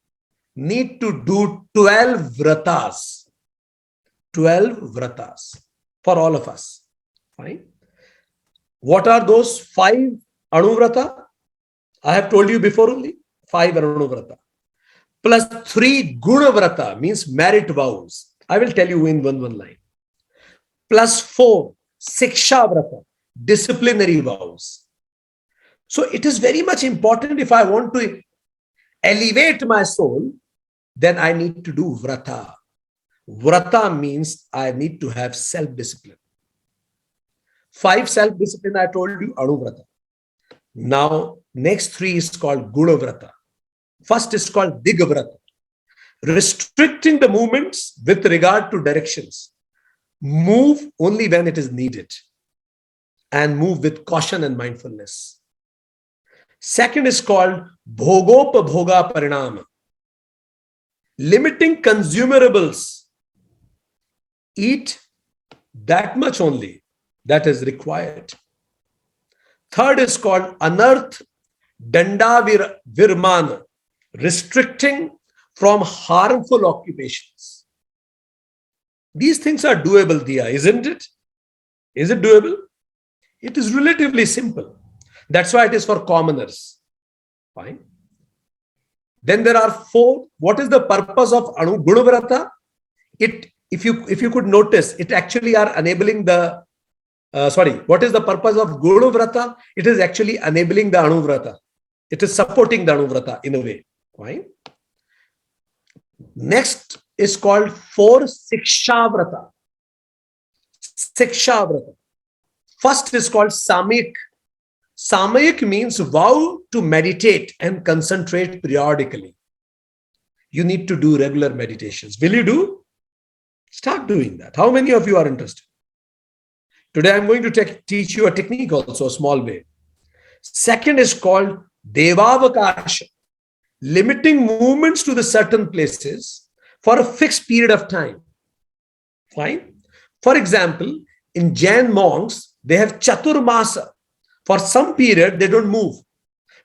need to do 12 vratas. 12 vratas for all of us. Fine. What are those 5 Anuvrata? I have told you before only. 5 Anuvrata. Plus 3 Gunavrata means merit vows. I will tell you in one line. Plus 4 Siksha Vrata, disciplinary vows. So it is very much important. If I want to elevate my soul, then I need to do Vrata. Vrata means I need to have self-discipline. 5 self-discipline I told you, Anuvrata. Now, next 3 is called Gunavrata. First is called Digavrata. Restricting the movements with regard to directions. Move only when it is needed. And move with caution and mindfulness. Second is called Bhogopabhoga Parinama. Limiting consumerables. Eat that much only that is required. Third is called Anarth Danda Virmana. Restricting from harmful occupations. These things are doable, Diya, isn't it? Is it doable? It is relatively simple. That's why it is for commoners. Fine. Then there are 4. What is the purpose of Gunavrata? If you could notice, it actually are enabling the what is the purpose of Gunavrata? It is actually enabling the Anuvrata. It is supporting the Anuvrata in a way. Fine. Next is called 4 Siksha Vrata. Siksha Vrata. First is called Samayik. Samayik means vow to meditate and concentrate periodically. You need to do regular meditations. Will you do? Start doing that. How many of you are interested? Today I'm going to teach you a technique also, a small way. Second is called Devavakasha. Limiting movements to the certain places for a fixed period of time. Fine. For example, in Jain monks, they have Chaturmasa. For some period, they don't move.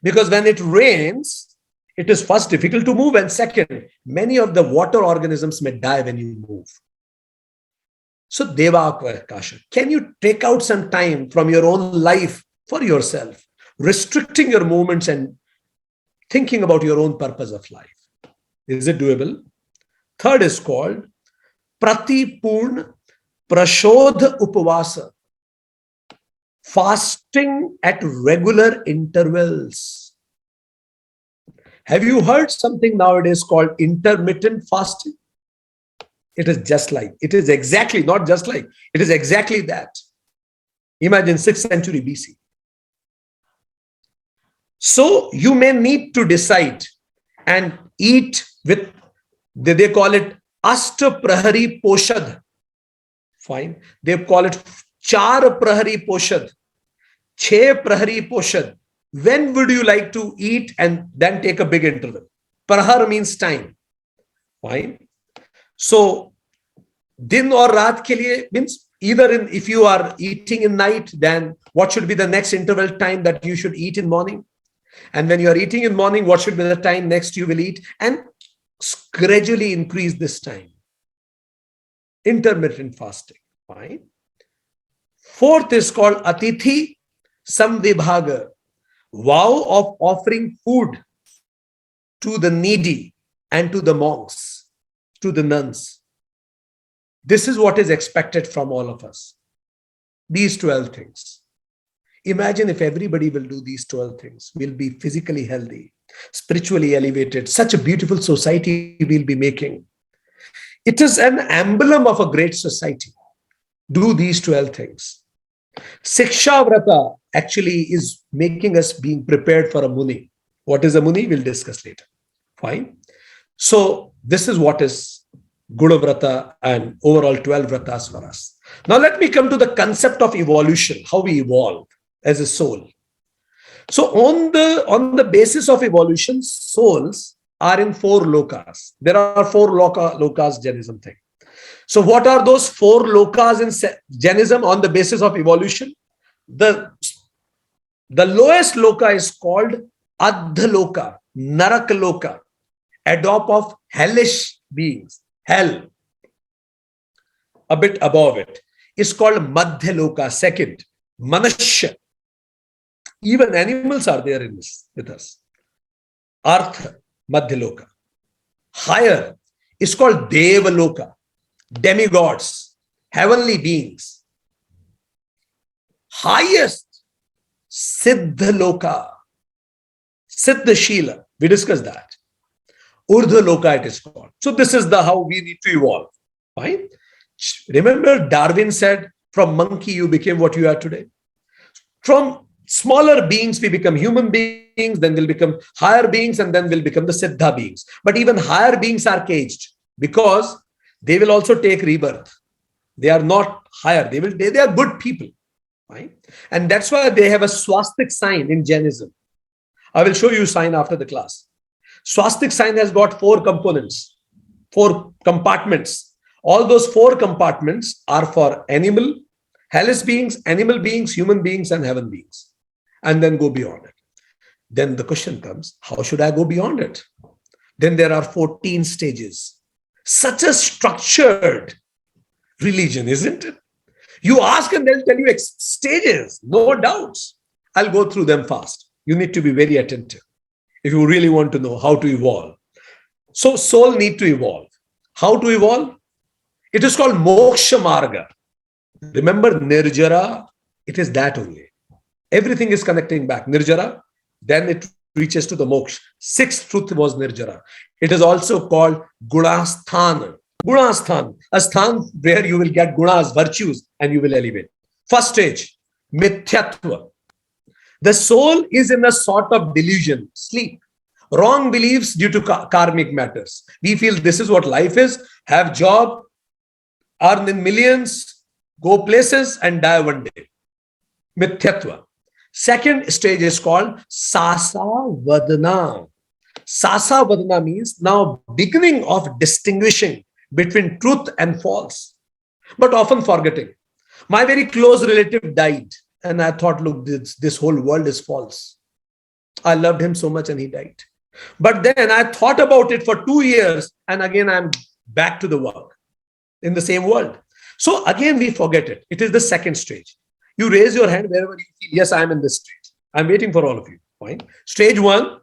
Because when it rains, It is first difficult to move, and second, many of the water organisms may die when you move. So Devakasha, can you take out some time from your own life for yourself, restricting your movements and thinking about your own purpose of life? Is it doable? Third is called Pratipurn Prashodh Upavasa, fasting at regular intervals. Have you heard something nowadays called intermittent fasting? It is just like, it is exactly, not just like, it is exactly that. Imagine 6th century BC. So you may need to decide and eat with, they call it Ashta Prahari Poshad. Fine. They call it Char Prahari Poshad, Chhe Prahari Poshad. When would you like to eat and then take a big interval? Prahar means time. Fine. So, din or raat ke liye means either in, if you are eating in night, then what should be the next interval time that you should eat in morning? And when you are eating in morning, what should be the time next you will eat? And gradually increase this time. Intermittent fasting. Fine. Fourth is called Atithi Samvibhaga, vow of offering food to the needy and to the monks, to the nuns. This is what is expected from all of us. These 12 things. Imagine if everybody will do these 12 things. We'll be physically healthy, spiritually elevated. Such a beautiful society we'll be making. It is an emblem of a great society. Do these 12 things. Siksha Vrata actually is making us being prepared for a Muni. What is a Muni? We'll discuss later. Fine. So this is what is Guna Vrata and overall 12 Vratas for us. Now let me come to the concept of evolution, how we evolve as a soul. So on the basis of evolution, souls are in 4 lokas. There are 4 lokas Jainism thing. So what are those 4 lokas in Jainism on the basis of evolution? The lowest loka is called Adhaloka, Narakaloka, adopt of hellish beings, hell. A bit above it is called Madhyaloka, second, Manashya. Even animals are there in this with us. Artha, Madhyaloka. Higher is called Devaloka, demigods, heavenly beings. Highest, Siddhaloka, Siddhashila. We discussed that. Urdhaloka it is called. So this is the how we need to evolve. Fine. Remember Darwin said, from monkey you became what you are today. From smaller beings we become human beings, then we'll become higher beings, and then we'll become the Siddha beings. But even higher beings are caged because they will also take rebirth. They are not higher. They are good people. Right? And that's why they have a swastik sign in Jainism. I will show you a sign after the class. Swastik sign has got 4 components, 4 compartments. All those 4 compartments are for animal, hellish beings, animal beings, human beings, and heaven beings. And then go beyond it. Then the question comes, how should I go beyond it? Then there are 14 stages. Such a structured religion, isn't it? You ask and they'll tell you stages, no doubts. I'll go through them fast. You need to be very attentive if you really want to know how to evolve. So soul need to evolve. How to evolve? It is called Moksha Marga. Remember Nirjara, it is that only. Everything is connecting back. Nirjara, then it reaches to the moksha. 6th truth was Nirjara. It is also called Gunasthana. Gunasthana, a sthan where you will get gunas, virtues, and you will elevate. First stage, Mithyatva. The soul is in a sort of delusion, sleep, wrong beliefs due to karmic matters. We feel this is what life is, have job, earn in millions, go places and die one day. Mithyatva. Second stage is called Sasa Vadana. Sasa Vadana means now beginning of distinguishing between truth and false, but often forgetting. My very close relative died and I thought, look, this whole world is false. I loved him so much and he died. But then I thought about it for 2 years and again I'm back to the work in the same world. So again, we forget it. It is the second stage. You raise your hand wherever you feel, yes, I'm in this stage. I'm waiting for all of you. Fine. Stage one,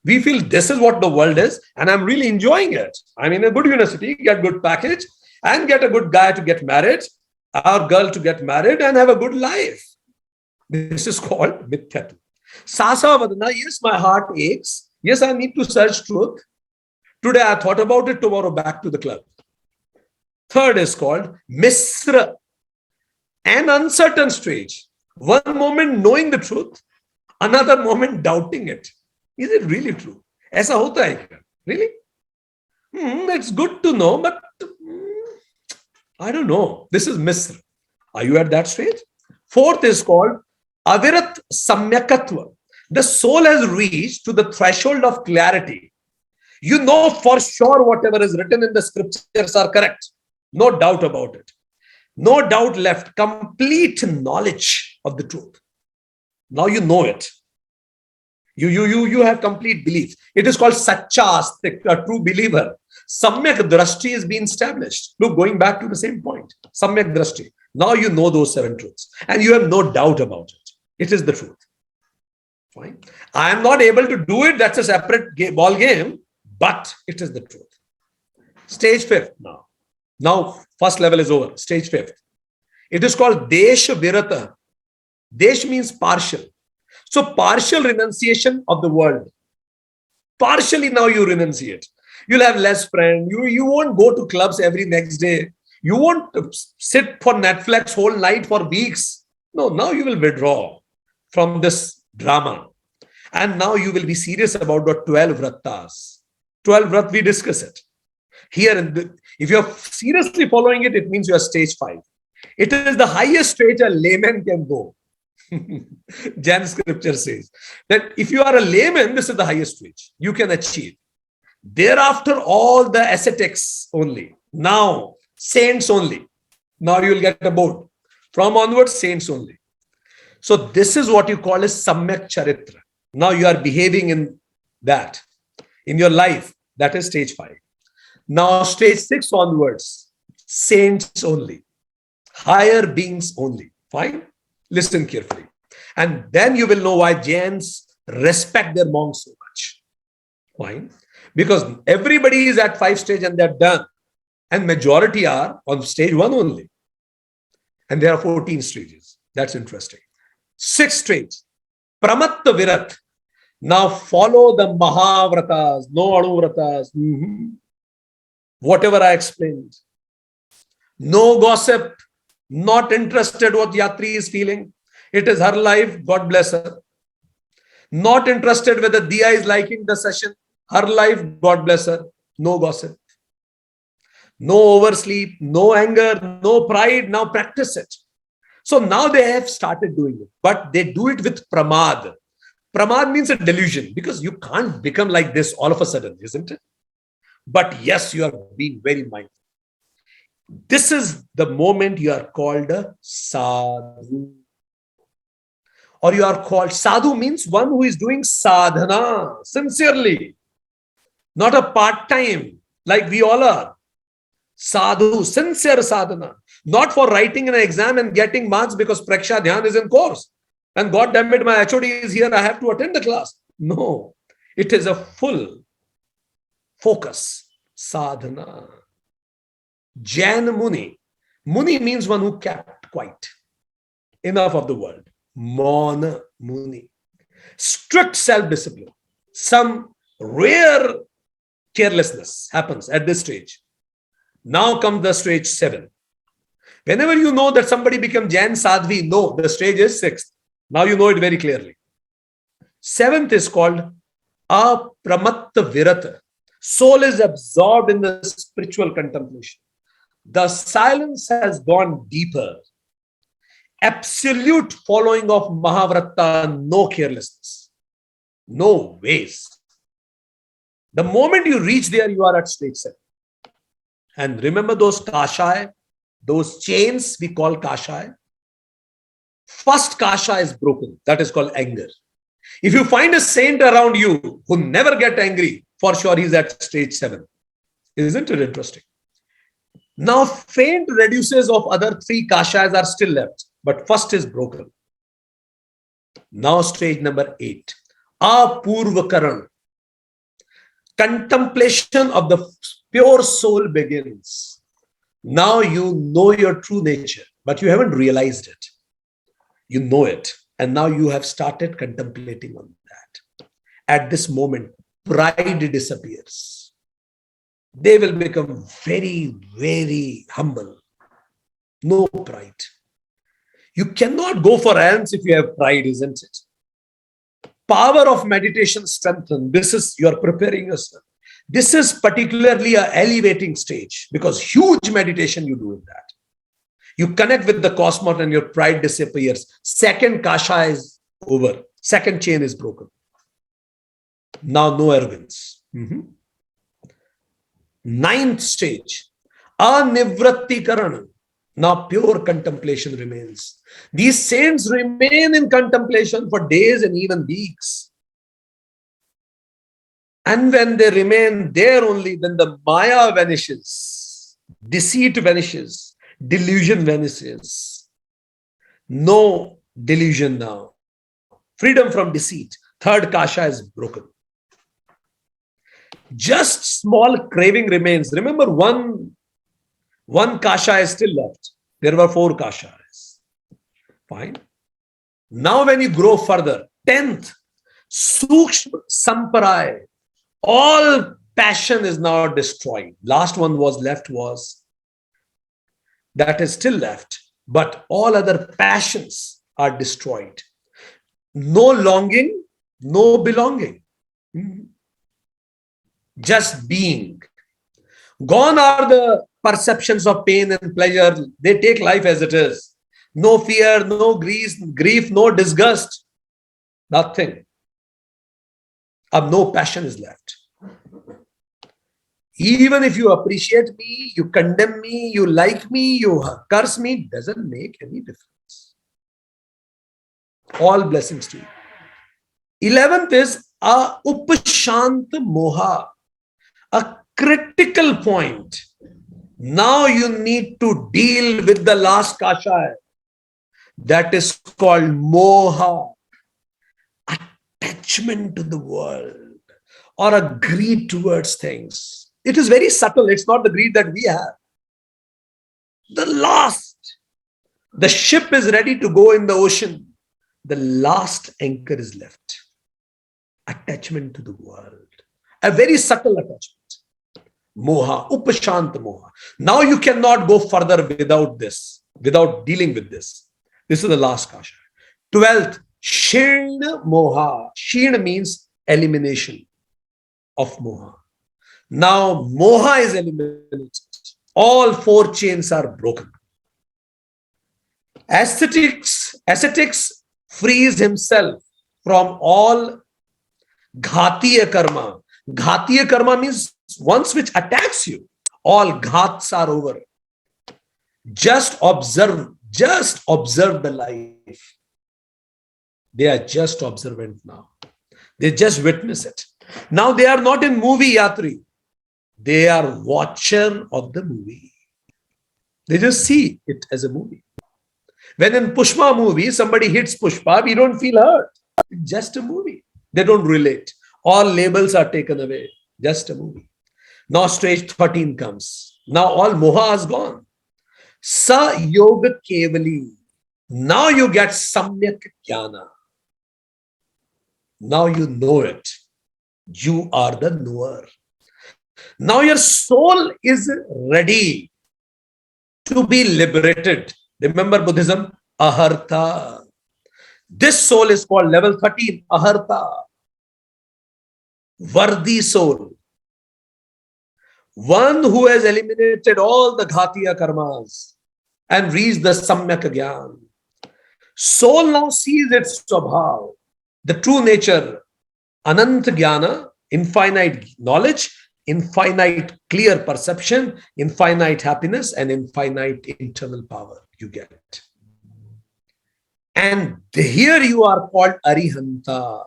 we feel this is what the world is and I'm really enjoying it. I'm in a good university, get good package and get a good guy to get married, our girl to get married and have a good life. This is called mithyatu. Sasa vadana, yes, my heart aches. Yes, I need to search truth. Today I thought about it, tomorrow back to the club. Third is called misra, an uncertain stage. One moment knowing the truth, another moment doubting it. Is it really true? ऐसा होता है क्या? Really? It's good to know, but I don't know. This is misra. Are you at that stage? Fourth is called avirat samyakatva. The soul has reached to the threshold of clarity. You know for sure whatever is written in the scriptures are correct. No doubt about it. No doubt left. Complete knowledge of the truth. Now you know it. You have complete belief. It is called Sacha Astik, a true believer. Samyak Drashti is being established. Look, going back to the same point. Samyak Drashti. Now you know those 7 truths. And you have no doubt about it. It is the truth. Fine. I am not able to do it. That's a separate ball game. But it is the truth. Stage 5th now. Now, first level is over. Stage 5th. It is called Desha Virata. Desh means partial. So, partial renunciation of the world. Partially now you renunciate. You'll have less friends. You won't go to clubs every next day. You won't sit for Netflix whole night for weeks. No, now you will withdraw from this drama. And now you will be serious about the 12 vrattas. 12 vrat, we discuss it. Here, if you're seriously following it, it means you're stage 5. It is the highest stage a layman can go. Jain scripture says that if you are a layman, this is the highest stage you can achieve. Thereafter, all the ascetics only. Now, saints only. Now you will get a board. From onwards, saints only. So this is what you call as Samyak Charitra. Now you are behaving in that. In your life, that is stage 5. Now stage 6 onwards, saints only. Higher beings only. Fine? Listen carefully. And then you will know why Jains respect their monks so much. Fine? Because everybody is at 5 stage and they're done. And majority are on stage 1 only. And there are 14 stages. That's interesting. 6th stage, Pramatta Virat. Now follow the Mahavratas, no Anuvratas. Whatever I explained. No gossip. Not interested what Yatri is feeling. It is her life. God bless her. Not interested whether Diya is liking the session. Her life. God bless her. No gossip. No oversleep. No anger. No pride. Now practice it. So now they have started doing it. But they do it with pramad. Pramad means a delusion. Because you can't become like this all of a sudden, isn't it? But yes, you are being very mindful. This is the moment you are called a sadhu. Or you are called, sadhu means one who is doing sadhana sincerely. Not a part-time like we all are. Sadhu, sincere sadhana. Not for writing an exam and getting marks because Praksha Dhyan is in course. And God damn it, my HOD is here, I have to attend the class. No, it is a full focus. Sadhana. Jain Muni. Muni means one who kept quiet. Enough of the world. Mauna Muni. Strict self-discipline. Some rare carelessness happens at this stage. Now comes the stage 7. Whenever you know that somebody becomes Jain Sadhvi, no, the stage is 6th. Now you know it very clearly. 7th is called Apramatta Virata. Soul is absorbed in the spiritual contemplation. The silence has gone deeper. Absolute following of Mahavratta, no carelessness. No waste. The moment you reach there, you are at stage 7. And remember those kashai, those chains we call kashai. First kasha is broken. That is called anger. If you find a saint around you who never get angry, for sure he's at stage 7. Isn't it interesting? Now, faint reduces of other 3 kashas are still left, but first is broken. Now, stage number 8, apurvakaran. Contemplation of the pure soul begins. Now you know your true nature, but you haven't realized it. You know it, and now you have started contemplating on that. At this moment, pride disappears. They will become very, very humble. No pride. You cannot go for ants if you have pride, isn't it? Power of meditation strengthened. This is, you're preparing yourself. This is particularly an elevating stage because huge meditation you do in that. You connect with the cosmos and your pride disappears. Second kasha is over. Second chain is broken. Now no arrogance. Ninth stage, anivrattikaran. Now pure contemplation remains. These saints remain in contemplation for days and even weeks. And when they remain there only, then the Maya vanishes, deceit vanishes, delusion vanishes. No delusion now. Freedom from deceit. Third kasha is broken. Just small craving remains. Remember, one kasha is still left. There were 4 kashas. Fine. Now when you grow further, 10th, Sukshma Samparaya. All passion is now destroyed. Last one was left was, that is still left. But all other passions are destroyed. No longing, no belonging. Just being. Gone are the perceptions of pain and pleasure. They take life as it is. No fear, no grief, no disgust. Nothing. No passion is left. Even if you appreciate me, you condemn me, you like me, you curse me, doesn't make any difference. All blessings to you. 11th is a upashant moha, a critical point. Now you need to deal with the last kasha. That is called moha, attachment to the world or a greed towards things. It is very subtle. It's not the greed that we have. The last, the ship is ready to go in the ocean. The last anchor is left. Attachment to the world. A very subtle attachment. Moha, upashant moha. Now you cannot go further without this, without dealing with this. This is the last kasha. 12th, Shirna moha. Shirna means elimination of moha. Now moha is eliminated. All 4 chains are broken. Ascetics frees himself from all ghatiya karma. Ghatiya karma means ones which attacks you. All ghats are over. Just observe the life. They are just observant now. They just witness it. Now they are not in movie yatri. They are watcher of the movie. They just see it as a movie. When in Pushpa movie, somebody hits Pushpa, we don't feel hurt. It's just a movie. They don't relate. All labels are taken away. Just a movie. Now stage 13 comes. Now all moha is gone. Sa yoga kevali. Now you get samyak jnana. Now you know it. You are the knower. Now your soul is ready to be liberated. Remember Buddhism? Aharta. This soul is called level 13, Aharta. Worthy soul. One who has eliminated all the ghatiya karmas and reached the samyak jnana. Soul now sees its swabhav, the true nature, anant jnana, infinite knowledge, infinite clear perception, infinite happiness, and infinite internal power you get. And here you are called Arihanta.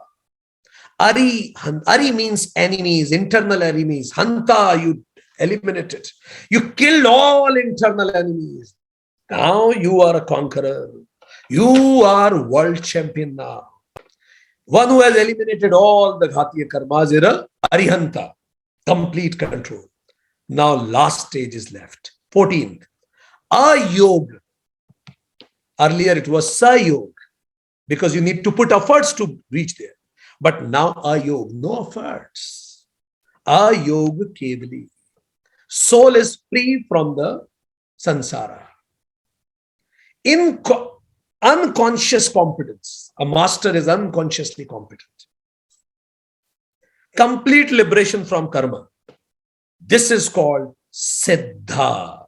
Ari means enemies, internal enemies. Hanta, you eliminated. You killed all internal enemies. Now you are a conqueror. You are world champion now. One who has eliminated all the Ghatiya karmas is a Arihanta. Complete control. Now last stage is left. 14th. Ayog. Earlier it was Sayog, because you need to put efforts to reach there. But now Ayog, no efforts. Ayog kevali. Soul is free from the sansara. In unconscious competence. A master is unconsciously competent. Complete liberation from karma. This is called Siddha.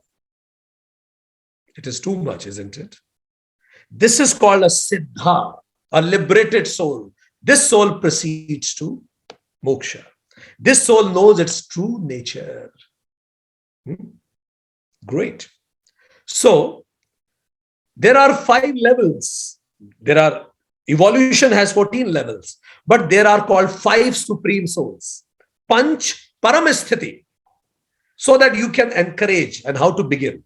It is too much, isn't it? This is called a Siddha, a liberated soul. This soul proceeds to moksha. This soul knows its true nature. Great. So, there are 5 levels. Evolution has 14 levels, but there are called 5 supreme souls. Panch Paramesthiti. So that you can encourage and how to begin.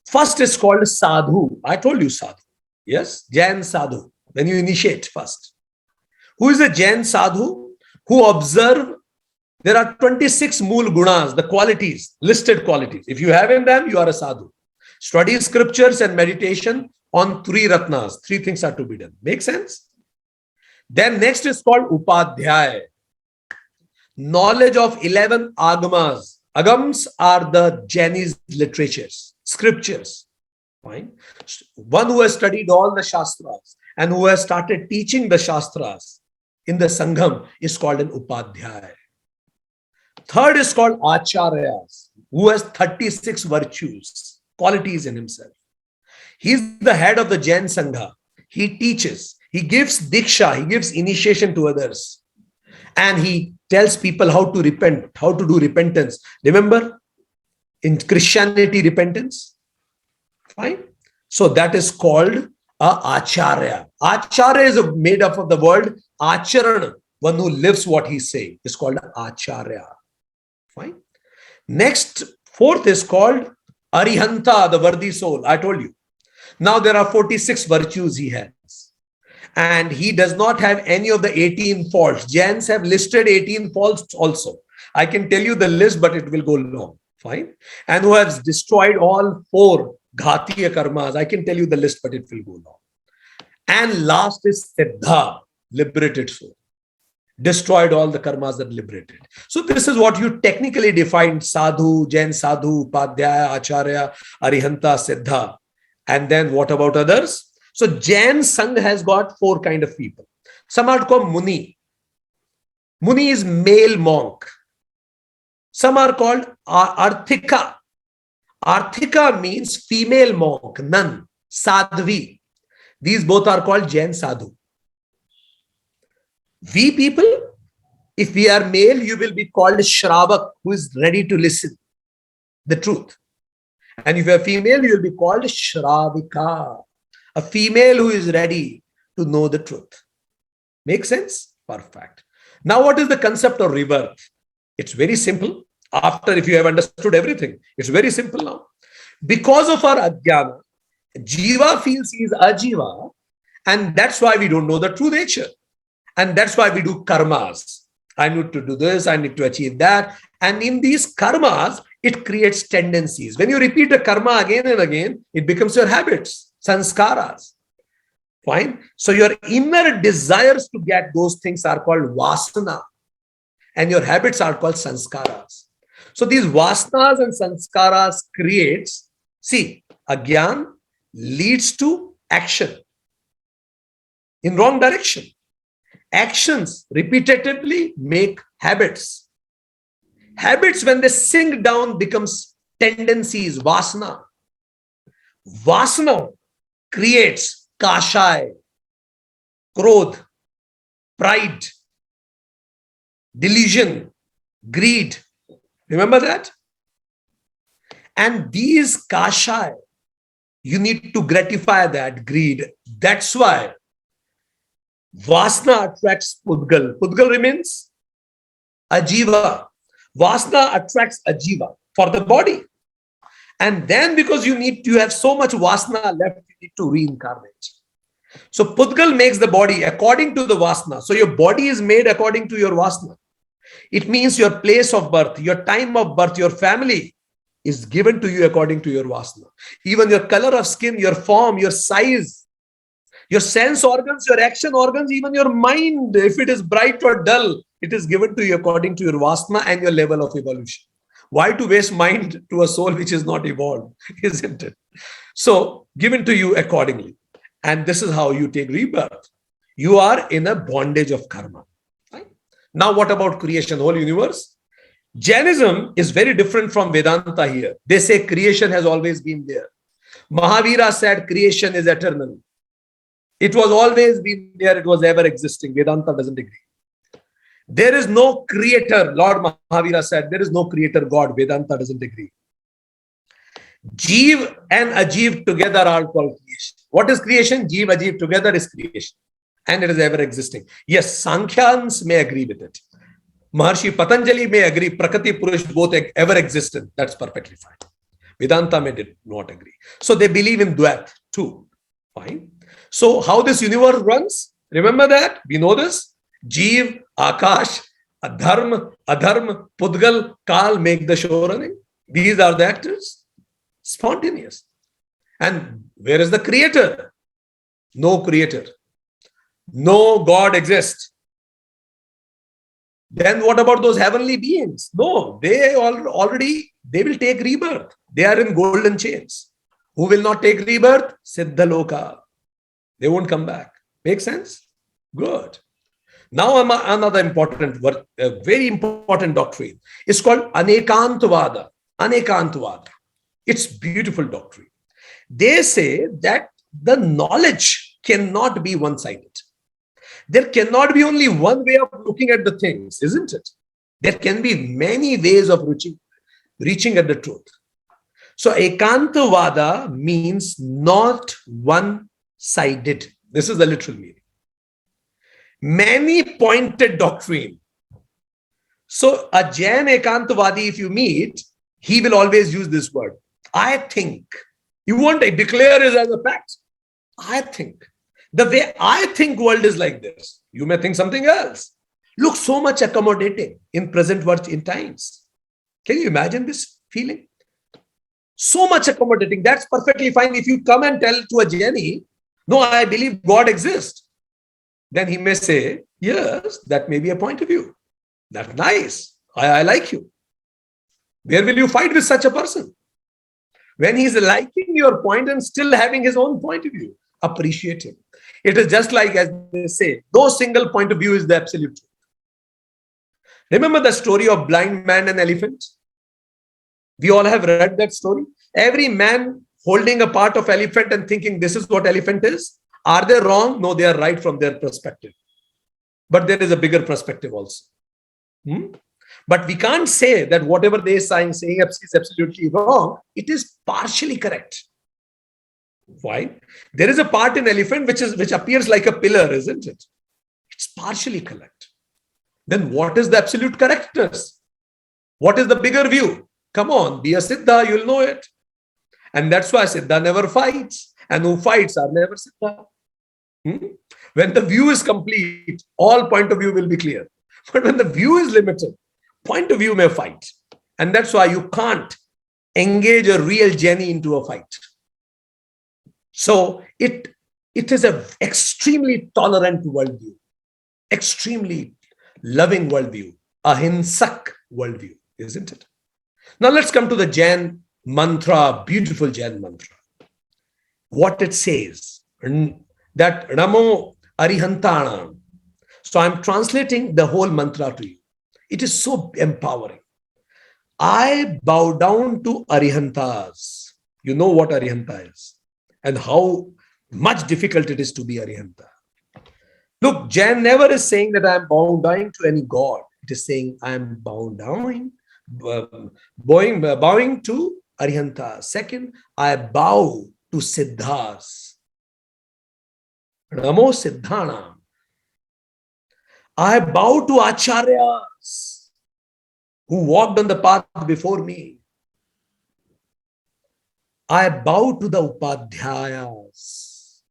First is called sadhu. I told you sadhu. Yes, Jain sadhu. When you initiate first. Who is a Jain sadhu? Who observe. There are 26 mool gunas, the qualities, listed qualities. If you have in them, you are a sadhu. Study scriptures and meditation on 3 ratnas. 3 things are to be done. Make sense? Then next is called upadhyay. Knowledge of 11 agamas. Agams are the Jainism literatures, scriptures. Fine. One who has studied all the Shastras and who has started teaching the Shastras in the Sangham is called an Upadhyay. Third is called Acharyas, who has 36 virtues, qualities in himself. He is the head of the Jain Sangha. He teaches, he gives Diksha, he gives initiation to others. And he tells people how to repent, how to do repentance. Remember, in Christianity, repentance. Fine. So that is called a Acharya. Acharya is made up of the word Acharana. One who lives what he says is called Acharya. Fine. Next, 4th is called Arihanta, the worthy soul. I told you. Now there are 46 virtues he has. And he does not have any of the 18 faults. Jains have listed 18 faults also. I can tell you the list, but it will go long. Fine. And who has destroyed all 4 Ghatiya karmas. I can tell you the list, but it will go long. And last is Siddha, liberated soul. Destroyed all the karmas that liberated. So this is what you technically defined: sadhu, Jain sadhu, Upadhyaya, Acharya, Arihanta, Siddha. And then what about others? So Jain Sangh has got 4 kind of people. Some are called Muni. Muni is male monk. Some are called Arthika. Arthika means female monk, nun, sadhvi. These both are called Jain sadhu. We people, if we are male, you will be called Shravak, who is ready to listen the truth. And if you are female, you will be called Shravika, a female who is ready to know the truth. Make sense? Perfect. Now, what is the concept of rebirth? It's very simple. After, if you have understood everything, it's very simple now. Because of our ajnana, Jiva feels he is ajiva, and that's why we don't know the true nature. And that's why we do karmas. I need to do this, I need to achieve that. And in these karmas, it creates tendencies. When you repeat a karma again and again, it becomes your habits, sanskaras. Fine. So your inner desires to get those things are called vasana. And your habits are called sanskaras. So these vasanas and sanskaras creates, see, agyan leads to action in wrong direction. Actions repetitively make habits. Habits, when they sink down, becomes tendencies, vasana. Vasana creates kashai, krodh, pride, delusion, greed. Remember that? And these kashai, you need to gratify that greed. That's why Vasna attracts Pudgal. Pudgal remains Ajiva. Vasna attracts Ajiva for the body. And then because you have so much Vasna left, you need to reincarnate. So Pudgal makes the body according to the Vasna. So your body is made according to your Vasna. It means your place of birth, your time of birth, your family is given to you according to your Vasna. Even your color of skin, your form, your size, your sense organs, your action organs, even your mind, if it is bright or dull, it is given to you according to your Vasna and your level of evolution. Why to waste mind to a soul which is not evolved, isn't it? So given to you accordingly. And this is how you take rebirth. You are in a bondage of karma. Right? Now, what about creation, whole universe? Jainism is very different from Vedanta here. They say creation has always been there. Mahavira said creation is eternal. It was always been there. It was ever existing. Vedanta doesn't agree. There is no creator. Lord Mahavira said there is no creator God. Vedanta doesn't agree. Jeev and Ajeev together are called creation. What is creation? Jeev, Ajeev together is creation. And it is ever existing. Yes, Sankhyans may agree with it. Maharshi Patanjali may agree, Prakriti, Purush both ever existed. That's perfectly fine. Vedanta may did not agree. So they believe in Dvait too. Fine. So how this universe runs? Remember that? We know this. Jeev, Akash, Adharma, Pudgal, Kal make the show running. These are the actors. Spontaneous. And where is the creator? No creator. No God exists. Then what about those heavenly beings? No, they will take rebirth. They are in golden chains. Who will not take rebirth? Siddhaloka. They won't come back. Make sense? Good. Now another important, very important doctrine. It's called Anekantavada. Anekantavada. It's beautiful doctrine. They say that the knowledge cannot be one-sided. There cannot be only one way of looking at the things, isn't it? There can be many ways of reaching at the truth. So Ekantavada means not one-sided. This is the literal meaning. Many pointed doctrine. So a Jain Ekantavadi, if you meet, he will always use this word. I think. You won't declare it as a fact. I think. The way I think world is like this. You may think something else. Look, so much accommodating in present world in times. Can you imagine this feeling? So much accommodating. That's perfectly fine. If you come and tell to a Jaini, no, I believe God exists. Then he may say, yes, that may be a point of view. That's nice. I like you. Where will you fight with such a person? When he's liking your point and still having his own point of view, appreciate him. It is just like, as they say, no single point of view is the absolute truth. Remember the story of blind man and elephant? We all have read that story. Every man holding a part of elephant and thinking this is what elephant is. Are they wrong? No, they are right from their perspective. But there is a bigger perspective also. But we can't say that whatever they are saying is absolutely wrong. It is partially correct. Why? There is a part in elephant which appears like a pillar, isn't it? It's partially correct. Then what is the absolute correctness? What is the bigger view? Come on, be a Siddha, you'll know it. And that's why Siddha never fights. And who fights are never Siddha. When the view is complete, all point of view will be clear. But when the view is limited, point of view may fight. And that's why you can't engage a real Jaini into a fight. So it is an extremely tolerant worldview, extremely loving worldview, ahimsak worldview, isn't it? Now let's come to the Jain mantra, beautiful Jain mantra. What it says, that Namo Arihantanam. So I'm translating the whole mantra to you. It is so empowering. I bow down to Arihantas. You know what Arihanta is and how much difficult it is to be Arihanta. Look, Jain never is saying that I am bowing down to any god. It is saying I am bowing to Arihanta. Second, I bow to Siddhas. Namo Siddhanam. I bow to acharyas who walked on the path before me. I bow to the upadhyayas.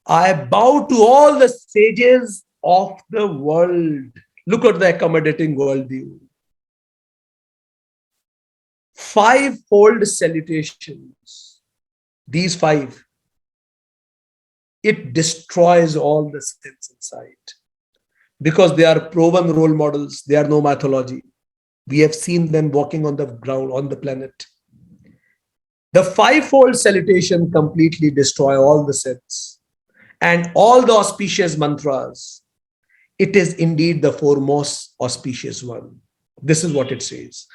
I bow to all the sages of the world. Look at the accommodating worldview. Five-fold salutations. These five. It destroys all the sins inside. Because they are proven role models. They are no mythology. We have seen them walking on the ground, on the planet. The five-fold salutation completely destroy all the sins. And all the auspicious mantras, it is indeed the foremost auspicious one. This is what it says.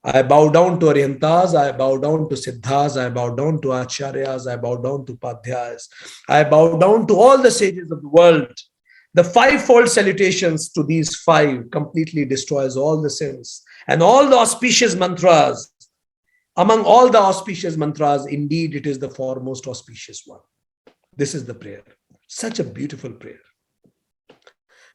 I bow down to Aryantas, I bow down to Siddhas, I bow down to Acharyas, I bow down to Padhyas, I bow down to all the sages of the world. The five-fold salutations to these five completely destroys all the sins. And all the auspicious mantras, among all the auspicious mantras, indeed it is the foremost auspicious one. This is the prayer. Such a beautiful prayer.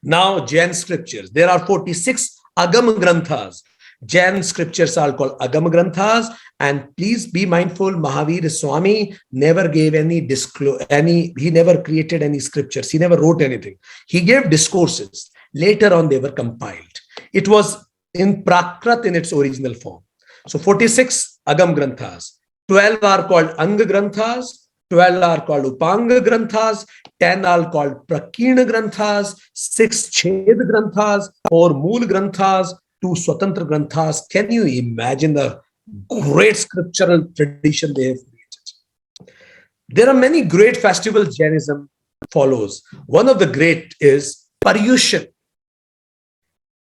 Now, Jain scriptures. There are 46 Agam Granthas. Jain scriptures are called Agam Granthas. And please be mindful, Mahavir Swami never gave he never created any scriptures. He never wrote anything. He gave discourses. Later on, they were compiled. It was in Prakrit in its original form. So 46 Agam Granthas. 12 are called Anga Granthas. 12 are called Upanga Granthas, 10 are called Prakina Granthas, 6 Ched Granthas, 4 Mool Granthas, 2 Swatantra Granthas. Can you imagine the great scriptural tradition they have created? There are many great festivals Jainism follows. One of the great is Paryushan,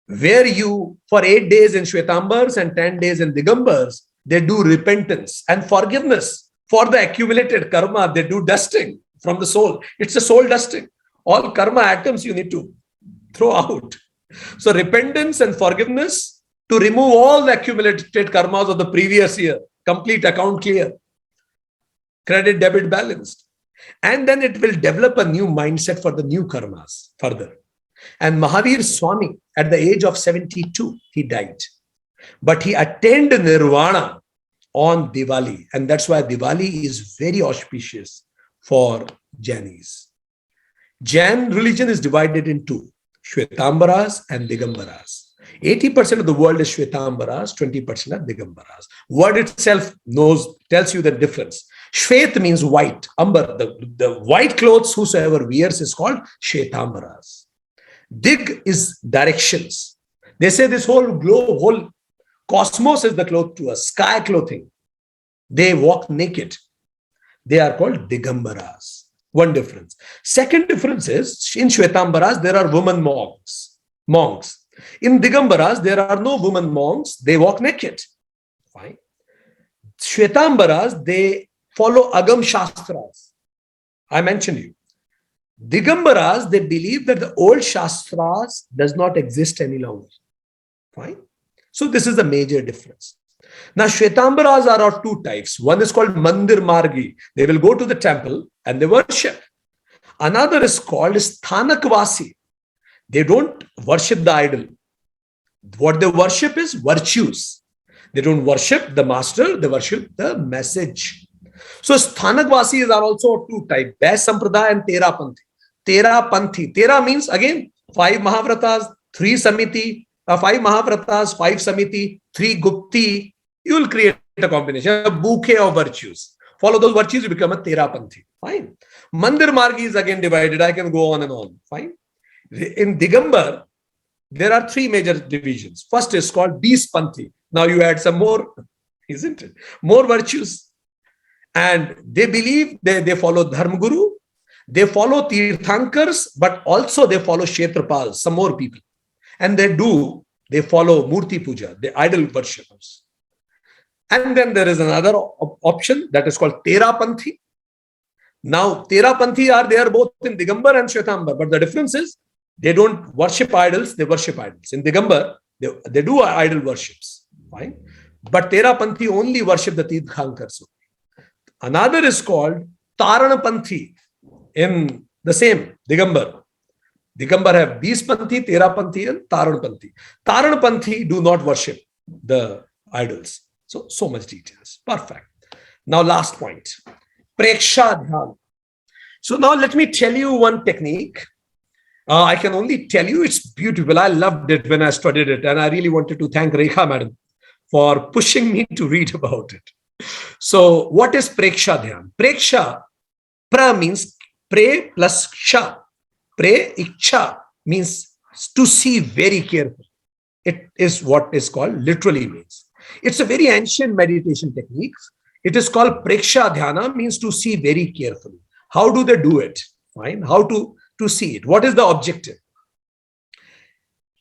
where you, for 8 days in Shvetambars and 10 days in Digambars, they do repentance and forgiveness. For the accumulated karma, they do dusting from the soul. It's a soul dusting. All karma atoms you need to throw out. So repentance and forgiveness to remove all the accumulated karmas of the previous year. Complete account clear. Credit, debit balanced. And then it will develop a new mindset for the new karmas further. And Mahavir Swami, at the age of 72, he died. But he attained nirvana on Diwali. And that's why Diwali is very auspicious for Jainis. Jain religion is divided into Shvetambaras and Digambaras. 80% of the world is Shvetambaras, 20% are Digambaras. Word itself tells you the difference. Shvet means white. Ambar, the white clothes whosoever wears is called Shvetambaras. Dig is directions. They say this whole globe, whole cosmos is the cloth to us, sky clothing. They walk naked. They are called Digambaras. One difference. Second difference is, in Shvetambaras, there are women monks. In Digambaras, there are no women monks. They walk naked. Fine. Shvetambaras, they follow Agam Shastras. I mentioned you. Digambaras, they believe that the old Shastras does not exist any longer. Fine. So this is the major difference. Now, Shvetambaras are of two types. One is called Mandir Margi. They will go to the temple and they worship. Another is called Sthanakvasi. They don't worship the idol. What they worship is virtues. They don't worship the master, they worship the message. So Sthanakvasis are also two types, Vaishya Sampradaya and Tera Panthi. Tera Panthi. Tera means again 5 Mahavratas, 3 Samiti, 5 Mahavratas, 5 Samiti, 3 Gupti. You will create a combination, a bouquet of virtues. Follow those virtues, you become a Tera Panthi. Fine. Mandir Margi is again divided. I can go on and on. Fine. In Digambar, there are 3 major divisions. First is called Bees Panthi. Now you add some more, isn't it? More virtues. And they believe they follow Dharma Guru, they follow Tirthankars, but also they follow Kshetrapals, some more people. And they follow Murti Puja, the idol worshippers. And then there is another option that is called Tera Panthi. Now, Tera Panthi they are both in Digambar and Shvetambar, but the difference is they don't worship idols, they worship idols. In Digambar, they do idol worships. Fine. But Tera Panthi only worship the Tirthankars. Another is called Tarana Panthi in the same Digambar. Digambar have Beespanthi, Terapanthi, and Taranpanthi. Taranpanthi do not worship the idols. So much details. Perfect. Now, last point. Preksha Dhyan. So now let me tell you one technique. I can only tell you it's beautiful. I loved it when I studied it. And I really wanted to thank Rekha madam for pushing me to read about it. So what is Preksha Dhyan? Preksha, pra means pray plus ksha. Pray, iksha means to see very carefully. It is what is called literally means. It's a very ancient meditation technique. It is called Preksha Dhyana, means to see very carefully. How do they do it? Fine. How to see it? What is the objective?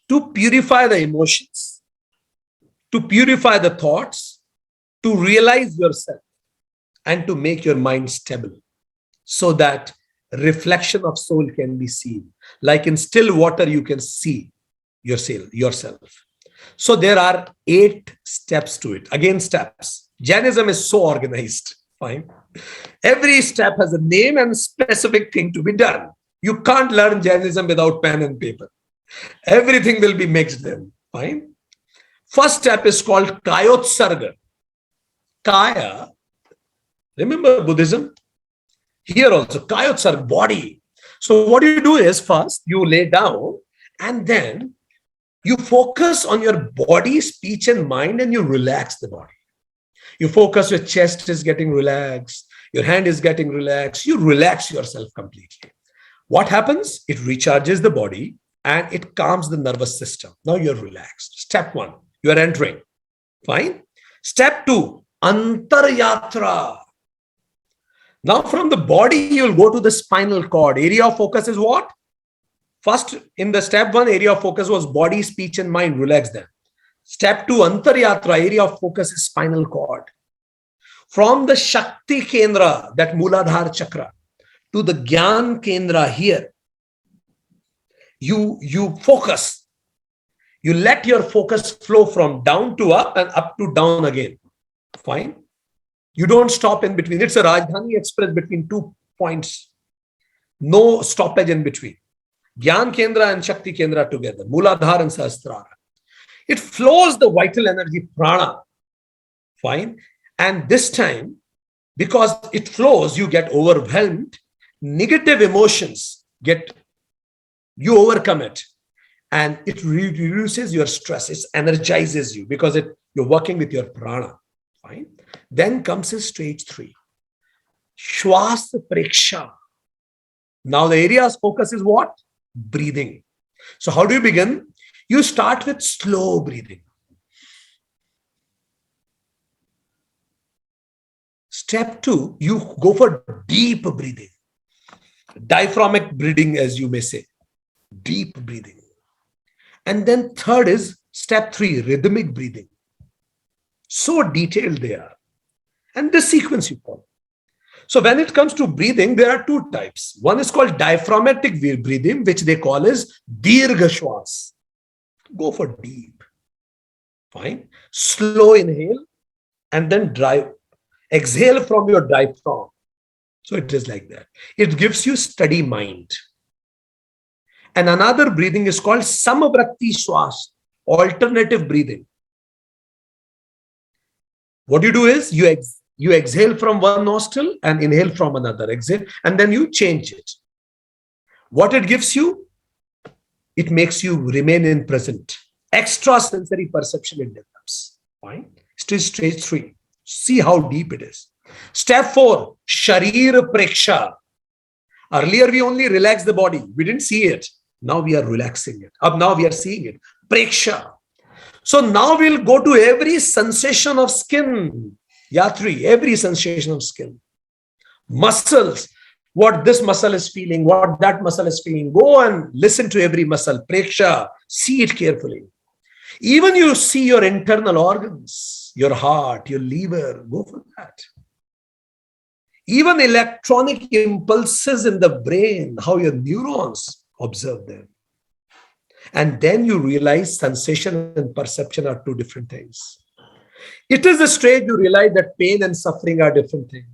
To purify the emotions, to purify the thoughts, to realize yourself, and to make your mind stable so that reflection of soul can be seen. Like in still water, you can see yourself. So there are 8 steps to it. Again, steps. Jainism is so organized. Fine. Every step has a name and specific thing to be done. You can't learn Jainism without pen and paper. Everything will be mixed then. Fine. First step is called Kayotsarga. Kaya. Remember Buddhism? Here also, Kayotsarga, body. So what you do is first you lay down and then you focus on your body, speech and mind, and you relax the body. You focus, your chest is getting relaxed, your hand is getting relaxed, you relax yourself completely. What happens? It recharges the body and it calms the nervous system. Now you're relaxed. Step 1, you are entering. Fine. Step 2, Antaryatra. Now from the body, you'll go to the spinal cord. Area of focus is what? First, in the step 1, area of focus was body, speech and mind. Relax them. Step 2, Antaryatra, area of focus is spinal cord. From the Shakti Kendra, that Mooladhara chakra, to the Gyan Kendra here, you focus. You let your focus flow from down to up and up to down again. Fine. You don't stop in between. It's a Rajdhani Express between 2 points. No stoppage in between. Gyan Kendra and Shakti Kendra together. Mooladhara and Sahasrara. It flows the vital energy, prana. Fine. And this time, because it flows, you get overwhelmed. Negative emotions you overcome it. And it reduces your stress. It energizes you because you're working with your prana. Fine. Then comes in stage 3. Shwas Preksha. Now the area's focus is what? Breathing. So how do you begin? You start with slow breathing. Step 2, you go for deep breathing. Diaphragmatic breathing, as you may say. Deep breathing. And then third is step 3, rhythmic breathing. So detailed they are. And this sequence you follow. So when it comes to breathing, there are 2 types. One is called diaphragmatic breathing, which they call as Dirgha Shwas. Go for deep. Fine. Slow inhale and then exhale from your diaphragm. So it is like that. It gives you steady mind. And another breathing is called Samavrakti Shwas, alternative breathing. What you do is you exhale from one nostril and inhale from another. Exhale, and then you change it. What it gives you? It makes you remain in present. Extrasensory perception it develops. Fine. Still stage 3. See how deep it is. Step 4, Sharir Preksha. Earlier we only relaxed the body. We didn't see it. Now we are relaxing it. Now we are seeing it. Preksha. So now we'll go to every sensation of skin. Yatri, every sensation of skin. Muscles. What this muscle is feeling, what that muscle is feeling. Go and listen to every muscle. Preksha. See it carefully. Even you see your internal organs, your heart, your liver. Go for that. Even electronic impulses in the brain, how your neurons observe them. And then you realize sensation and perception are 2 different things. It is the stage you realize that pain and suffering are different things.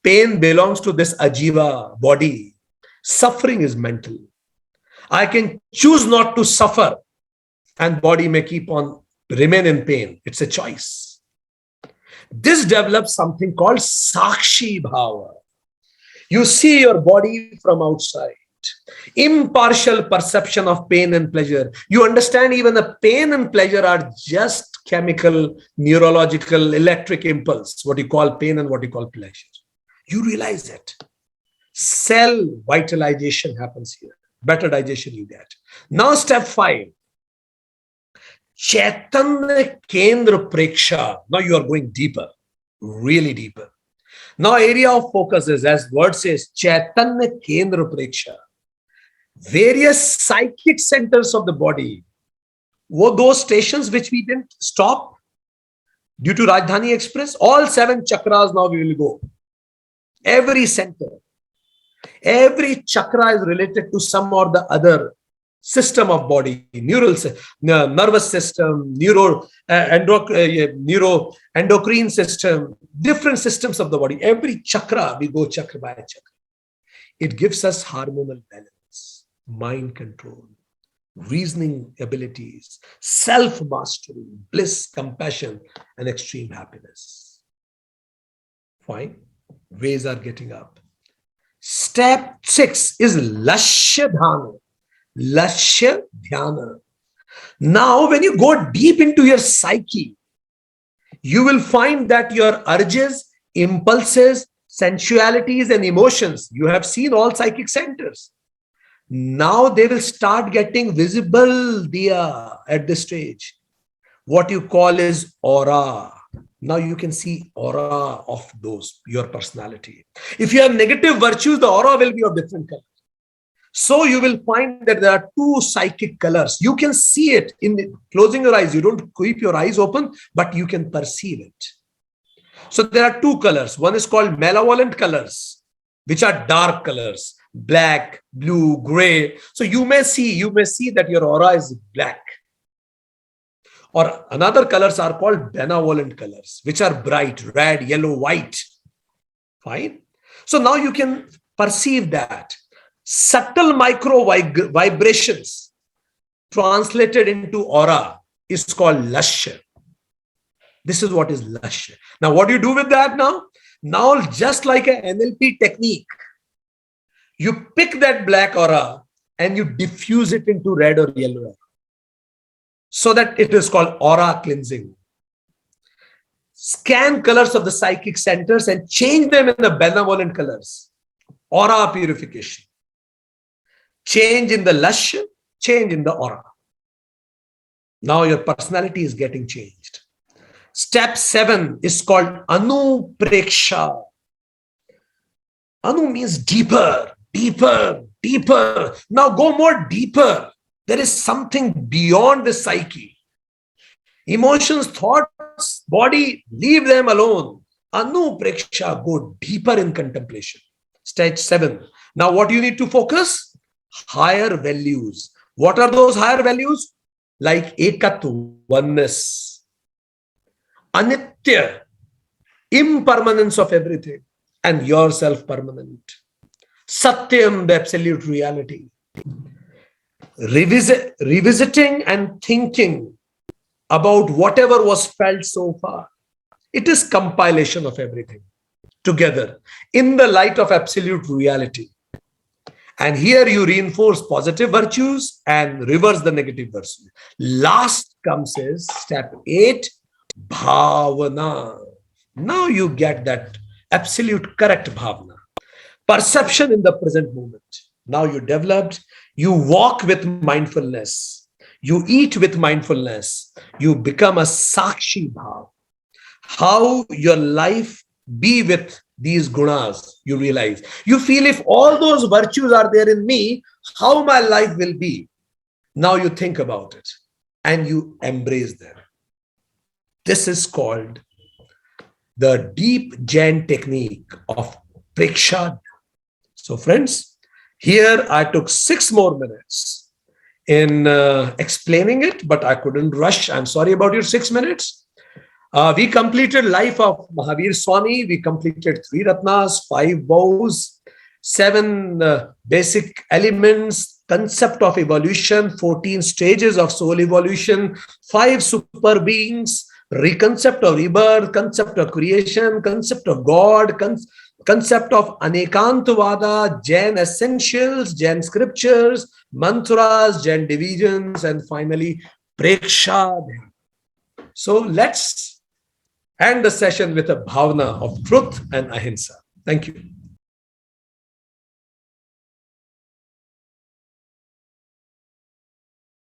Pain belongs to this ajiva body. Suffering is mental. I can choose not to suffer, and body may keep on remain in pain. It's a choice. This develops something called Sakshi Bhava. You see your body from outside. Impartial perception of pain and pleasure. You understand even the pain and pleasure are just chemical, neurological, electric impulse, what you call pain and what you call pleasure. You realize it. Cell vitalization happens here. Better digestion you get. Now step 5. Chaitanya Kendra Preksha. Now you are going deeper, really deeper. Now area of focus is, as word says, Chaitanya Kendra Preksha. Various psychic centers of the body. Were those stations which we didn't stop due to Rajdhani Express? All 7 chakras now we will go. Every center. Every chakra is related to some or the other system of body, nervous system, neuroendocrine system, different systems of the body. Every chakra, we go chakra by chakra. It gives us hormonal balance, mind control, reasoning abilities, self-mastery, bliss, compassion, and extreme happiness. Fine. Ways are getting up. Step 6 is Lashya Dhyana. Lashya Dhyana. Now, when you go deep into your psyche, you will find that your urges, impulses, sensualities, and emotions, you have seen all psychic centers. Now they will start getting visible there at this stage. What you call is aura. Now you can see aura of those, your personality. If you have negative virtues, the aura will be of different color. So you will find that there are 2 psychic colors. You can see it in closing your eyes. You don't keep your eyes open, but you can perceive it. So there are 2 colors. One is called malevolent colors, which are dark colors, black, blue, gray. So you may see that your aura is black. Or another colors are called benevolent colors, which are bright, red, yellow, white. Fine. So now you can perceive that. Subtle micro vibrations translated into aura is called Lashya. This is what is Lashya. Now, what do you do with that now? Now, just like an NLP technique, you pick that black aura and you diffuse it into red or yellow aura. So that it is called aura cleansing. Scan colors of the psychic centers and change them in the benevolent colors. Aura purification. Change in the Lashya, change in the aura. Now your personality is getting changed. Step 7 is called Anu Preksha. Anu means deeper, deeper, deeper. Now go more deeper. There is something beyond the psyche. Emotions, thoughts, body, leave them alone. Anu Preksha, go deeper in contemplation. Stage 7. Now what do you need to focus? Higher values. What are those higher values? Like Ekatva, oneness, Anitya, impermanence of everything, and yourself permanent. Satyam, the absolute reality. Revisiting and thinking about whatever was felt so far. It is compilation of everything together in the light of absolute reality. And here you reinforce positive virtues and reverse the negative virtues. Last comes is step 8, bhavana. Now you get that absolute correct bhavana. Perception in the present moment. Now you developed, you walk with mindfulness. You eat with mindfulness. You become a sakshi bhav. How your life be with these gunas, you realize. You feel if all those virtues are there in me, how my life will be. Now you think about it and you embrace them. This is called the deep Jain technique of Preksha. So friends, here I took 6 more minutes in explaining it, but I couldn't rush. I'm sorry about your 6 minutes. We completed life of Mahavir Swami. We completed 3 Ratnas, 5 vows, 7 basic elements, concept of evolution, 14 stages of soul evolution, 5 super beings, concept of rebirth, concept of creation, concept of God, concept of Anekantavada, Jain essentials, Jain scriptures, mantras, Jain divisions, and finally Preksha. So let's end the session with a bhavana of truth and ahimsa. Thank you.